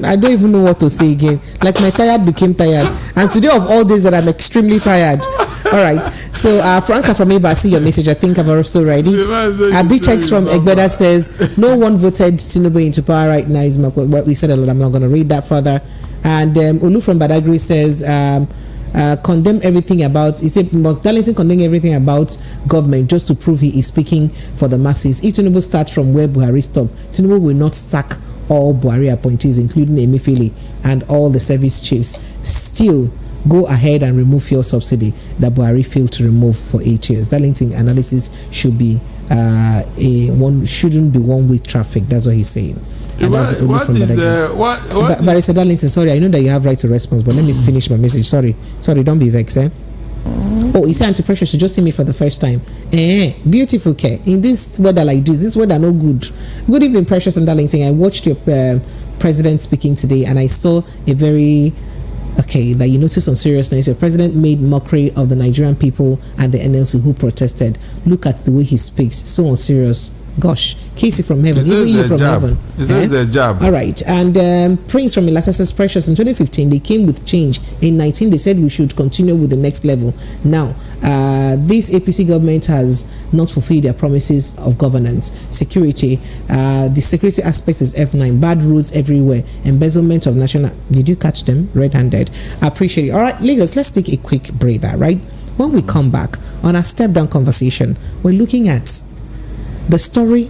I don't even know what to say again. Like my tired became tired. And today of all days that I'm extremely tired. All right. So Franca from Eba, I see your message. I think I've also read it. Abichex from Egbeda says, no one voted Tinubu into power right now. Is what we said a lot. I'm not going to read that further. And Olu from Badagry says, condemn everything about, he said, must Darlington condemn everything about government just to prove he is speaking for the masses. If Tinubu starts from where Buhari stopped, Tinubu will not sack all Buhari appointees, including Emefiele and all the service chiefs. Still, go ahead and remove fuel subsidy that Buhari failed to remove for 8 years. Darlington analysis should be shouldn't be one-way traffic. That's what he's saying. Barrister Darlington, sorry, I know that you have right to response, but let me finish my message. Sorry, don't be vexed. Oh, you say anti-pressure should just see me for the first time. Beautiful care. In this weather like this weather no good. Good evening, Precious and Darlington. I watched your president speaking today, and I saw a very that you notice on seriousness. Your president made mockery of the Nigerian people and the NLC who protested. Look at the way he speaks, so unserious. Gosh, Casey from heaven, even you from heaven. It says a job. All right, and Prince from Ilasa says, Precious, in 2015 they came with change. In 19 they said we should continue with the next level. Now, this APC government has not fulfilled their promises of governance, security. The security aspect is F9. Bad roads everywhere. Embezzlement of national. Did you catch them red-handed? I appreciate it. All right, Lagos, let's take a quick breather. Right, when we come back on our step-down conversation, we're looking at the story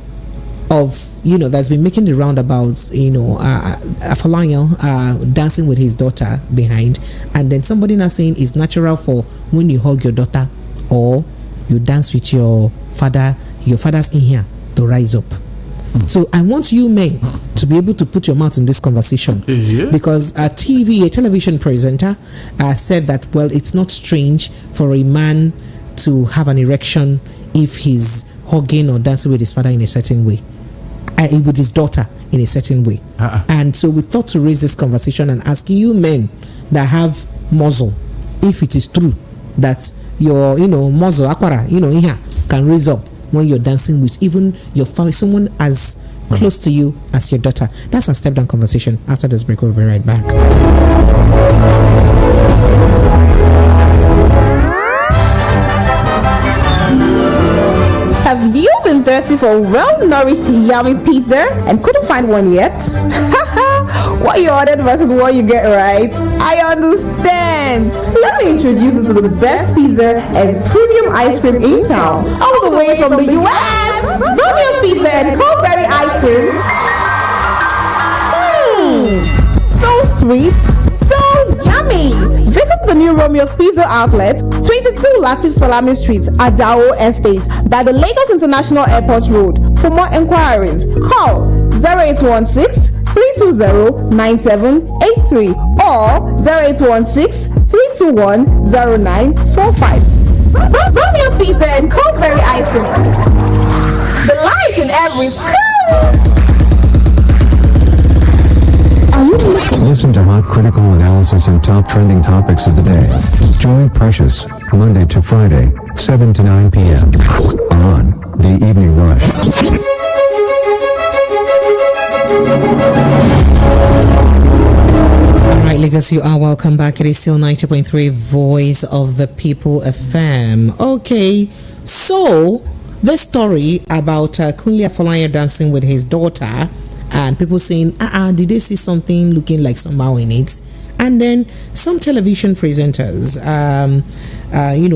of that's been making the roundabouts. Afolayan dancing with his daughter behind, and then somebody now saying it's natural for when you hug your daughter or you dance with your father's in here to rise up. So I want you men to be able to put your mouth in this conversation, because a television presenter said that, well, it's not strange for a man to have an erection if he's hugging or dancing with his father in a certain way, with his daughter in a certain way. And so we thought to raise this conversation and ask you men that have muzzle, if it is true that your muzzle aquara can raise up when you're dancing with even your family, someone as close to you as your daughter. That's a step down conversation. After this break, we'll be right back. Have you been been thirsty for well-nourished, yummy pizza and couldn't find one yet? What you ordered versus what you get, right? I understand. Let me introduce you to the best pizza and premium ice cream in town, all the way from the US. Romeo's Pizza and Cold-Berry Ice Cream. So sweet, so yummy. Visit the new Romeo's Pizza outlet, 22 Latif Salami Street, Ajao Estate, by the Lagos International Airport Road. For more enquiries, call 0816 320-9783 or 0816-321-0945. Romeo's Pizza and Cold-Berry Ice Cream. The light in every school. Listen to hot critical analysis and top trending topics of the day. Join Precious, Monday to Friday, 7 to 9 p.m. on The Evening Rush. Alright, Lagos, you are welcome back. It is still 90.3 Voice of the People FM. Okay, so this story about Kunle Afolayan dancing with his daughter, and people saying, did they see something looking like somehow in it? And then some television presenters,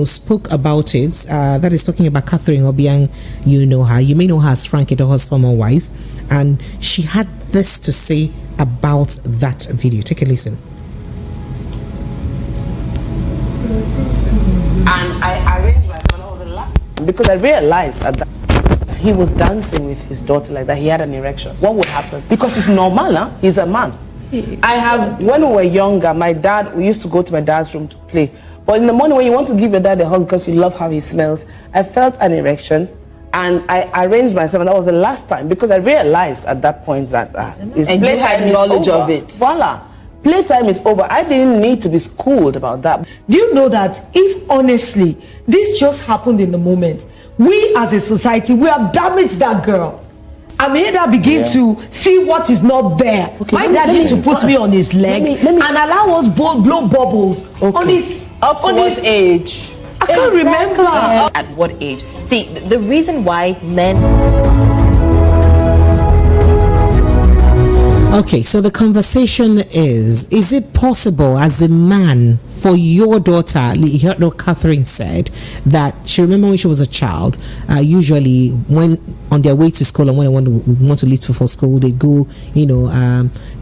spoke about it. That is talking about Catherine Obiang. You know her. You may know her as Frank Edoho's former wife. And she had this to say about that video. Take a listen. And I arranged myself. I was in love because I realized that he was dancing with his daughter like that. He had an erection. What would happen? Because it's normal, huh? He's a man. When we were younger, we used to go to my dad's room to play. But in the morning when you want to give your dad a hug because you love how he smells, I felt an erection and I arranged myself, and that was the last time because I realized at that point that his playtime is knowledge over. Of it. Voila. Playtime is over. I didn't need to be schooled about that. Do you know that if honestly this just happened in the moment, we as a society, we have damaged that girl. I made her begin to see what is not there. Okay, my dad used to put me on his leg and allow us blow bubbles on his up to what age? I can't remember. At what age? See, the reason why men. Okay, so the conversation is it possible as a man for your daughter, Catherine said, that she remember when she was a child, usually when on their way to school and when they want to leave for school, they go,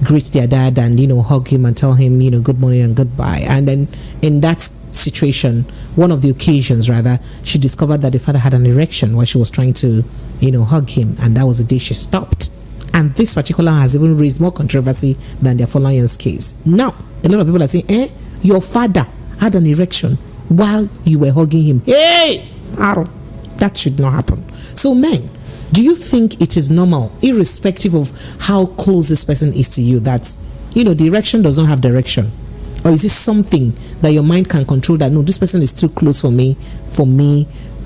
greet their dad and, hug him and tell him, good morning and goodbye. And then in that situation, one of the occasions rather, she discovered that the father had an erection while she was trying to, hug him. And that was the day she stopped. And this particular has even raised more controversy than the Afolayan's case. Now, a lot of people are saying, your father had an erection while you were hugging him. Hey! That should not happen. So, men, do you think it is normal, irrespective of how close this person is to you, that, the erection does not have direction? Or is this something that your mind can control that, no, this person is too close for me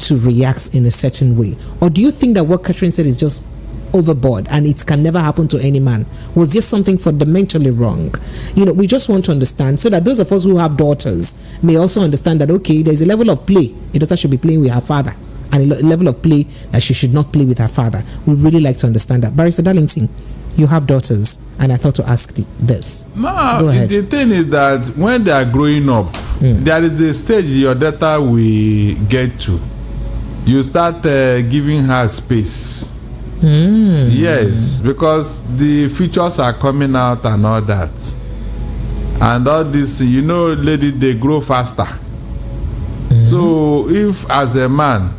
to react in a certain way? Or do you think that what Catherine said is just overboard and it can never happen to any man? Was just something fundamentally wrong? We just want to understand so that those of us who have daughters may also understand that, okay, there's a level of play a daughter should be playing with her father and a level of play that she should not play with her father. We really like to understand that. Barrister Darlington, you have daughters and I thought to ask this. No, go ahead. The thing is that when they are growing up, there is a stage your daughter will get to. You start giving her space. Yes, because the features are coming out and all that, and all this, ladies, they grow faster. So if as a man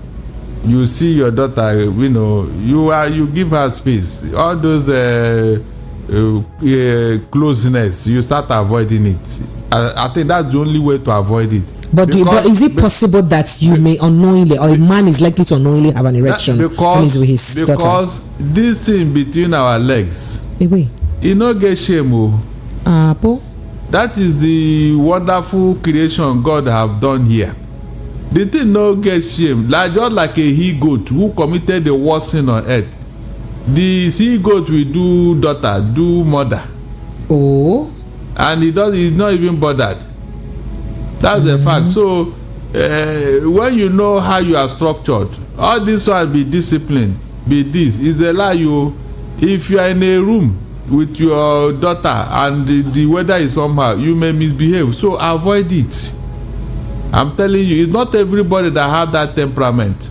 you see your daughter, you give her space, all those closeness, you start avoiding it. I think that's the only way to avoid it. But is it possible that you may unknowingly, or a man is likely to unknowingly have an erection when he's with his daughter? Because this thing between our legs, you no get shame. That is the wonderful creation God have done here. The thing no get shame, just like a he-goat who committed the worst sin on earth. The he-goat will do daughter, do mother. And he's not even bothered. That's the fact. So when you know how you are structured, all this one be disciplined. be this. It's a lie. If you are in a room with your daughter and the weather is somehow, you may misbehave. So avoid it. I'm telling you, it's not everybody that have that temperament.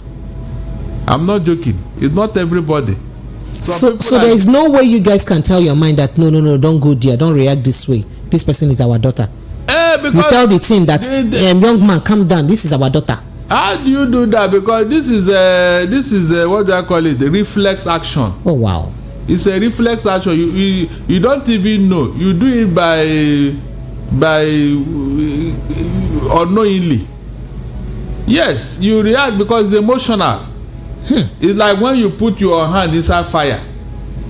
I'm not joking. It's not everybody. So there is no way you guys can tell your mind that no, don't go there, don't react this way. This person is our daughter. Because you tell the team that young man, calm down. This is our daughter. How do you do that? Because this is what do I call it? The reflex action. Oh wow! It's a reflex action. You don't even know. You do it by unknowingly. Yes, you react because it's emotional. It's like when you put your hand inside fire.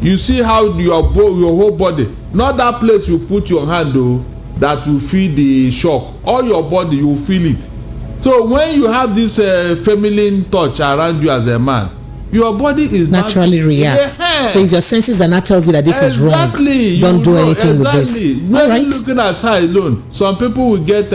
You see how your whole body, not that place you put your hand though, that will feel the shock. All your body, you feel it. So when you have this feminine touch around you as a man, your body is naturally reacts. So it's your senses that now tells you that this is wrong. Don't do anything with this. All right. Looking at her alone, some people will get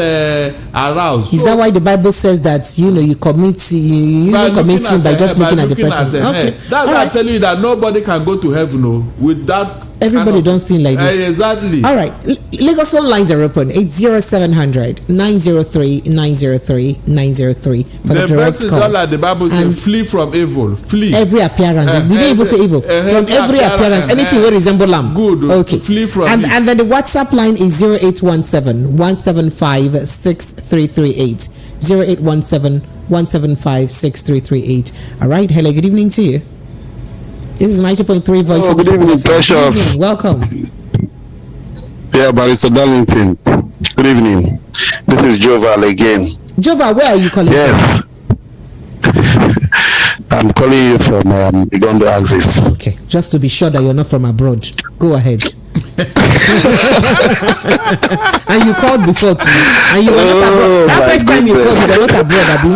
aroused. Is that why the Bible says that you commit you don't commit sin by just looking at the person? Okay. That's why I tell you that nobody can go to heaven with that. Everybody don't sin like this. Exactly. All right. Lagos phone lines are open. 80700 903 903 903 for the direct call. All like the Bible says, flee from evil. Flee. Every appearance. They didn't even say evil. From every appearance. Anything will resemble lamb. Good. Okay. Flee from it. And then the WhatsApp line is 0817 175 6338. 0817 175 6338. All right. Hello. Good evening to you. This is 90.3 Voice of Good evening, Precious. Good evening. Welcome. Yeah, Barrister Darlington. Good evening. This is Joval again. Joval, where are you calling from? Yes. I'm calling you from Igondo Axis. Okay, just to be sure that you're not from abroad. Go ahead. And you called before too, and you were not abroad. That first time you called, you were not abroad, Abi.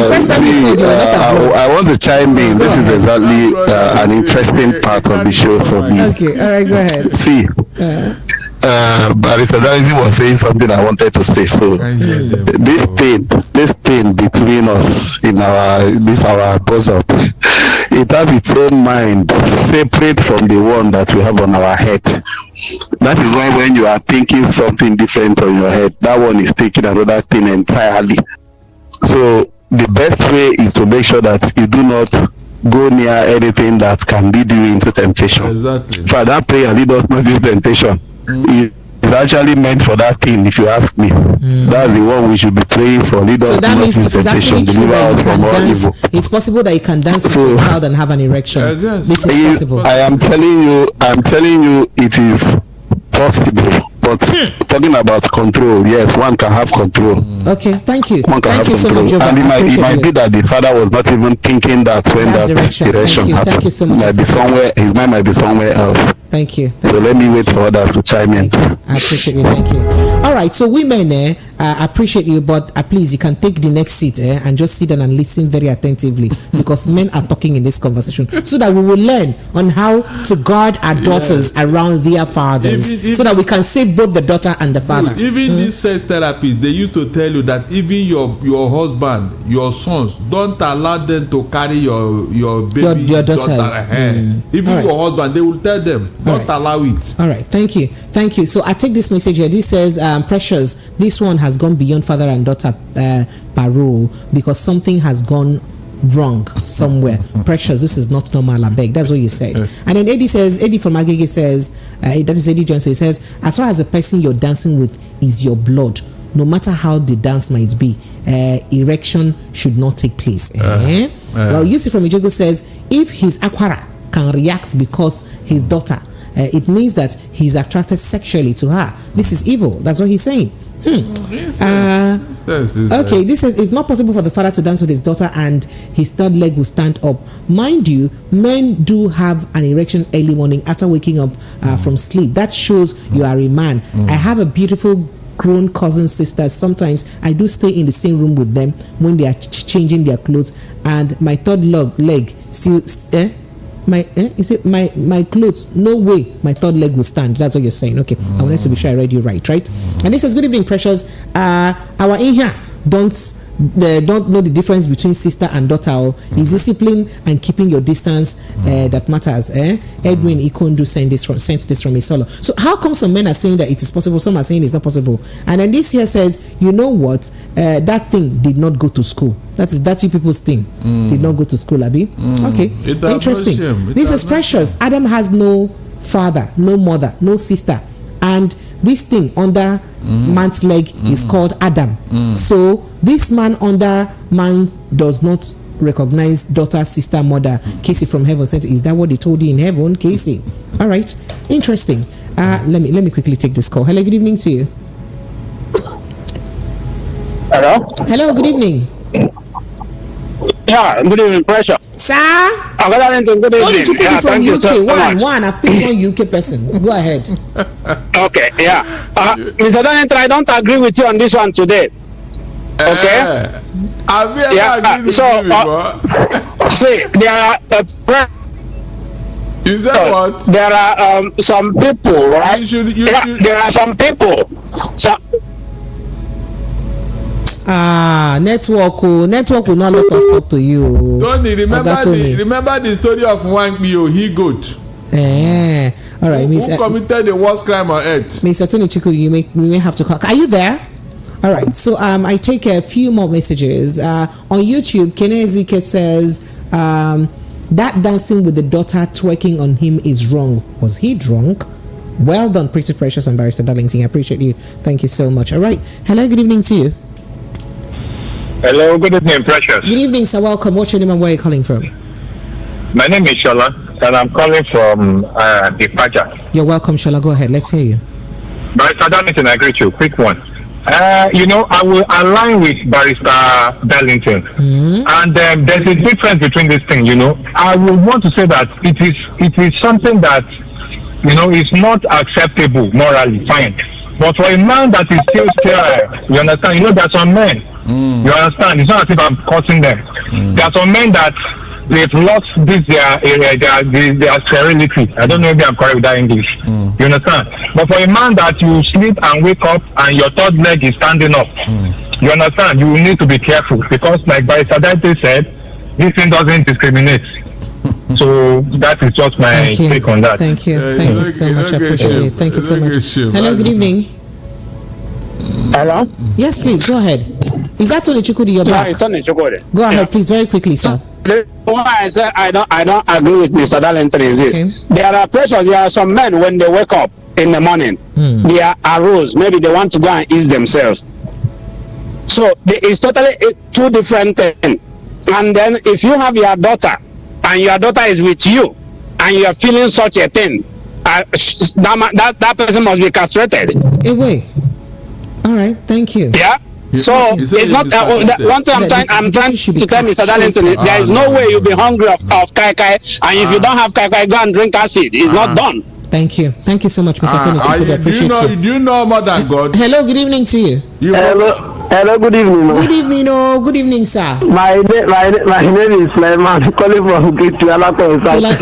The first time you called, you were not abroad. I want to chime in. This is exactly an interesting part of the show for me. Okay, all right, go ahead. See, Barrister Darlington was saying something I wanted to say. So this pain between us in our bosom, it has its own mind separate from the one that we have on our head. That is why when you are thinking something different on your head, that one is taking another thing entirely. So the best way is to make sure that you do not go near anything that can lead you into temptation. Exactly. For that prayer, lead us not into temptation. It's actually meant for that thing, if you ask me. That's the one we should be praying for. Lead us not into temptation. Deliver us from all evil. It's possible that you can dance with your child and have an erection. Yes. It is possible. I am telling you, it is possible. But talking about control, yes, one can have control. Okay, thank you. One can thank have you control. so much, And it might be that the father was not even thinking that when that direction happened. Thank you so much. His mind might be somewhere else. Thank you. So let me wait for others to chime in. I appreciate you. Thank you. All right. So women, appreciate you, but please, you can take the next seat and just sit down and listen very attentively because men are talking in this conversation, so that we will learn on how to guard our daughters around their fathers, so that we can save both the daughter and the father. Even these sex therapists, they used to tell you that even your husband, your sons, don't allow them to carry your baby your daughters. Even your husband, they will tell them. Don't allow it. All right, thank you. So I take this message here. This says, Precious, this one has gone beyond father and daughter parole because something has gone wrong somewhere. Precious, this is not normal, I beg. That's what you said. And then Eddie from Agege says, that is Eddie Johnson, he says, as far as the person you're dancing with is your blood, no matter how the dance might be, erection should not take place. Well, Yusuf from Ijego says, if his aquara can react because his daughter, it means that he's attracted sexually to her. This is evil. That's what he's saying. Okay, this says it's not possible for the father to dance with his daughter and his third leg will stand up. Mind you, men do have an erection early morning after waking up from sleep. That shows you are a man. I have a beautiful grown cousin sisters. Sometimes I do stay in the same room with them when they are changing their clothes, and my third leg still my clothes, no way my third leg will stand. That's what you're saying. Okay, I wanted to be sure I read you right? And this says, good evening, Precious. Our in here don't don't know the difference between sister and daughter, or is discipline and keeping your distance that matters. Edwin Ikondu sent this from Isolo. So how come some men are saying that it is possible, some are saying it's not possible? And then this here says, you know what, that thing did not go to school. That's you people's thing. Did not go to school, Abi. Okay, interesting. This is precious. Adam has no father, no mother, no sister, and this thing under man's leg is called Adam. So this man under man does not recognize daughter, sister, mother. Casey from heaven said, is that what they told you in heaven, Casey? All right, interesting. Let me quickly take this call. Hello, good evening to you. Hello, good evening. Yeah, good evening, Pressure. Sir? Good evening. Yeah, from UK. One. I've picked one UK person. Go ahead. Okay, yeah. Mr. Donington, I don't agree with you on this one today. Okay? Have you ever agreed with me before? See, there are you said what? There are some people, right? There are some people. Network will not let us talk to you. Tony, remember the story of Wankbio, he goat. All right, who committed the worst crime on earth? Mr. Tony Chikuru, you may have to call. Are you there? All right, so I take a few more messages. On YouTube, Kene Ezike says that dancing with the daughter twerking on him is wrong. Was he drunk? Well done, Pretty Precious and Barrister Darlington. I appreciate you. Thank you so much. All right. Hello, good evening to you. Hello, good evening, Precious. Good evening, sir. Welcome. What's your name and where are you calling from? My name is Shola, and I'm calling from the Paja. You're welcome, Shola. Go ahead. Let's hear you. Barrister Darlington, I agree with you. Quick one. I will align with Barrister Darlington. And there's a difference between this thing, I would want to say that it is something that, is not acceptable morally, fine. But for a man that is still sterile, you understand, there are some men, you understand, it's not as if I'm cursing them. There are some men that they've lost their sterility. I don't know if I'm correct with that English. You understand? But for a man that you sleep and wake up and your third leg is standing up, you understand, you need to be careful, because like Barrister Darlington said, this thing doesn't discriminate. So that is just my take on that. Thank you. Thank you so much. I appreciate it. Thank you so much. Hello, good evening. Hello? Yes, please, go ahead. Is that Tony Chukudi? You're back. It's Tony Chukudi. Go ahead, please, very quickly, sir. The one I said I don't agree with Mr. Darlington is this. There are some men when they wake up in the morning, they are aroused. Maybe they want to go and ease themselves. So it's totally two different things. And then if you have your daughter, and your daughter is with you, and you are feeling such a thing, that person must be castrated. Away. All right, thank you. Yeah. So it's not one thing I'm trying to tell Mr. Darlington. There is no way you'll be hungry of kai kai, and if you don't have kai kai, go and drink acid. It's not done. Thank you so much, Mr. Tony. I appreciate you. Do you know more than God? Hello, good evening to you. Hello, good evening. Good evening, good evening, sir. My name is Sulaiman, calling from Kitty.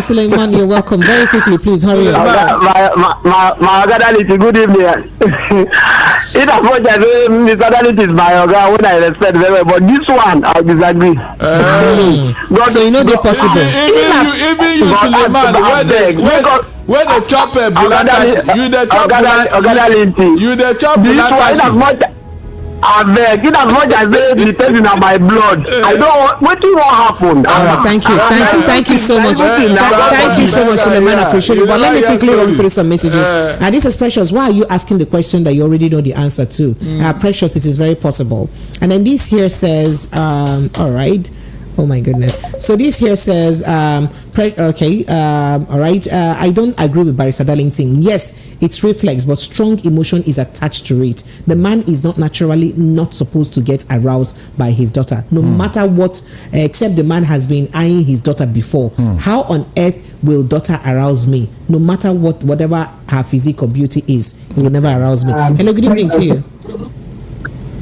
Sulaiman, you're welcome. Very quickly, please hurry up. My Gadality, good evening. It apologize, Mr. Gadality is my Oga, when I respect very well, but this one I disagree. So they're possible. Even you, Sulaiman, when they chop a bulata, you the chop bulata. I beg, in as much as they depending on my blood, I don't want. What do you want happen? All right, thank you so much. Thank you so much, Suleiman. I appreciate it. But let me quickly run through some messages. And this is Precious. Why are you asking the question that you already know the answer to? Precious, this is very possible. And then this here says, all right. Oh my goodness. So this here says, all right. I don't agree with Barrister Darlington. Yes, it's reflex, but strong emotion is attached to it. The man is not naturally not supposed to get aroused by his daughter, no matter what, except the man has been eyeing his daughter before. How on earth will daughter arouse me? No matter whatever her physique or beauty is, it will never arouse me. Hello, good evening to you.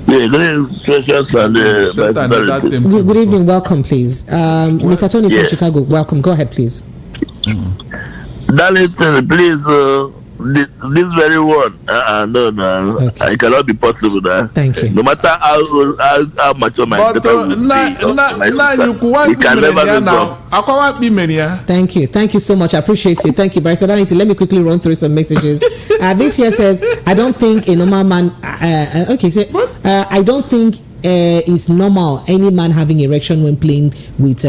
Good evening, Precious and good evening, welcome, please. Mr. Tony from Chicago, welcome. Go ahead, please. Darlington, please, this very one. No, okay. It cannot be possible. Thank you. No matter how much of my daughter will be, it can never be so. Thank you so much. I appreciate you. Thank you, Barrister Darlington. Let me quickly run through some messages. This here says, I don't think a normal man. I don't think it's normal any man having erection when playing with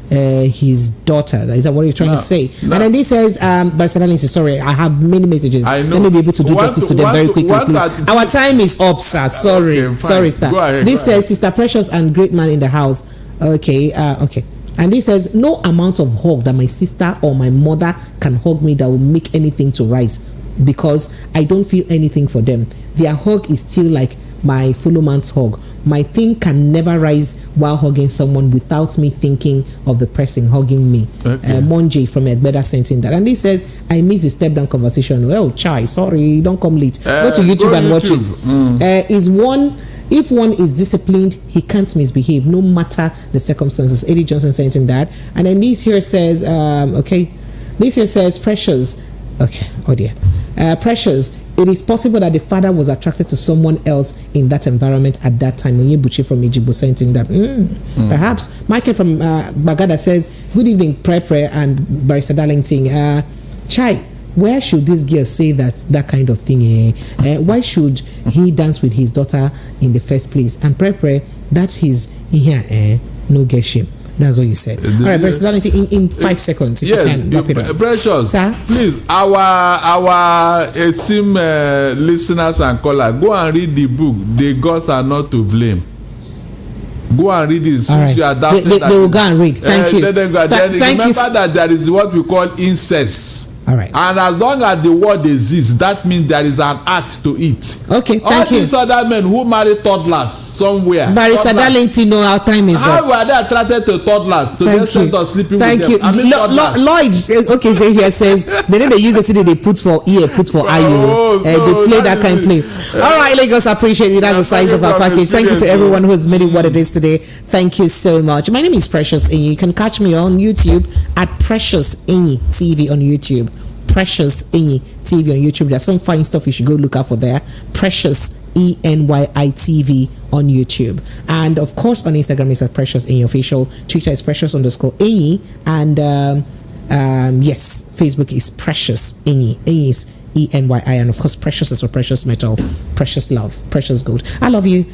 his daughter. Is that what you're trying to say? No. And then this says, Barrister Darlington, sorry, I have many messages. Let me be able to do justice to them very quickly, please. Our time is up, sir. Sorry, okay, sorry, sir. This says, Sister Precious and great man in the house. Okay. And this says, no amount of hug that my sister or my mother can hug me that will make anything to rise, because I don't feel anything for them. Their hug is still like my fellow man's hug. My thing can never rise while hugging someone without me thinking of the person hugging me. Okay. Monjay from Egbeda sent in that. And he says, I missed the step down conversation. Oh, Chai, sorry, don't come late. Go to YouTube and watch it. If one is disciplined, he can't misbehave no matter the circumstances. Eddie Johnson sent in that. And then this here says, this here says, Precious. Okay, oh dear. Precious, it is possible that the father was attracted to someone else in that environment at that time. Onyebuchi from Ejigbo sent in that. Perhaps. Michael from Bagada says, good evening, Pre and Barrister Darlington. Chai, where should this girl say that kind of thing? Why should he dance with his daughter in the first place? And Pre, that's his no get shame. That's what you said. All right, Barrister Darlington, in 5 seconds, if you can wrap it up. Precious, sir? Please, our esteemed listeners and callers, go and read the book. The gods are not to blame. Go and read this. All right. They will go and read. Thank you. Remember that there is what we call incest. All right. And as long as the word exists, that means there is an act to it. Okay, thank you. All these other men who marry toddlers somewhere. Barrister Darlington, our time is up. How were they attracted to toddlers? To the extent of sleeping with them? Thank you. Lloyd, okay, so here says, they use the city they put for ear, put for IU. They play that kind of play. All right, Lagos, appreciate it. That's the size of our package. Thank you to everyone who has made it what it is today. Thank you so much. My name is Precious Enyi. You can catch me on YouTube at Precious Enyi TV on YouTube. Precious Enyi TV on YouTube. There's some fine stuff you should go look out for there. Precious ENYI TV on YouTube. And of course on Instagram is at Precious Enyi Official. Twitter is Precious_Enyi. And yes, Facebook is Precious Enyi. Enyi is ENYI. And of course Precious is for precious metal, precious love, precious gold. I love you.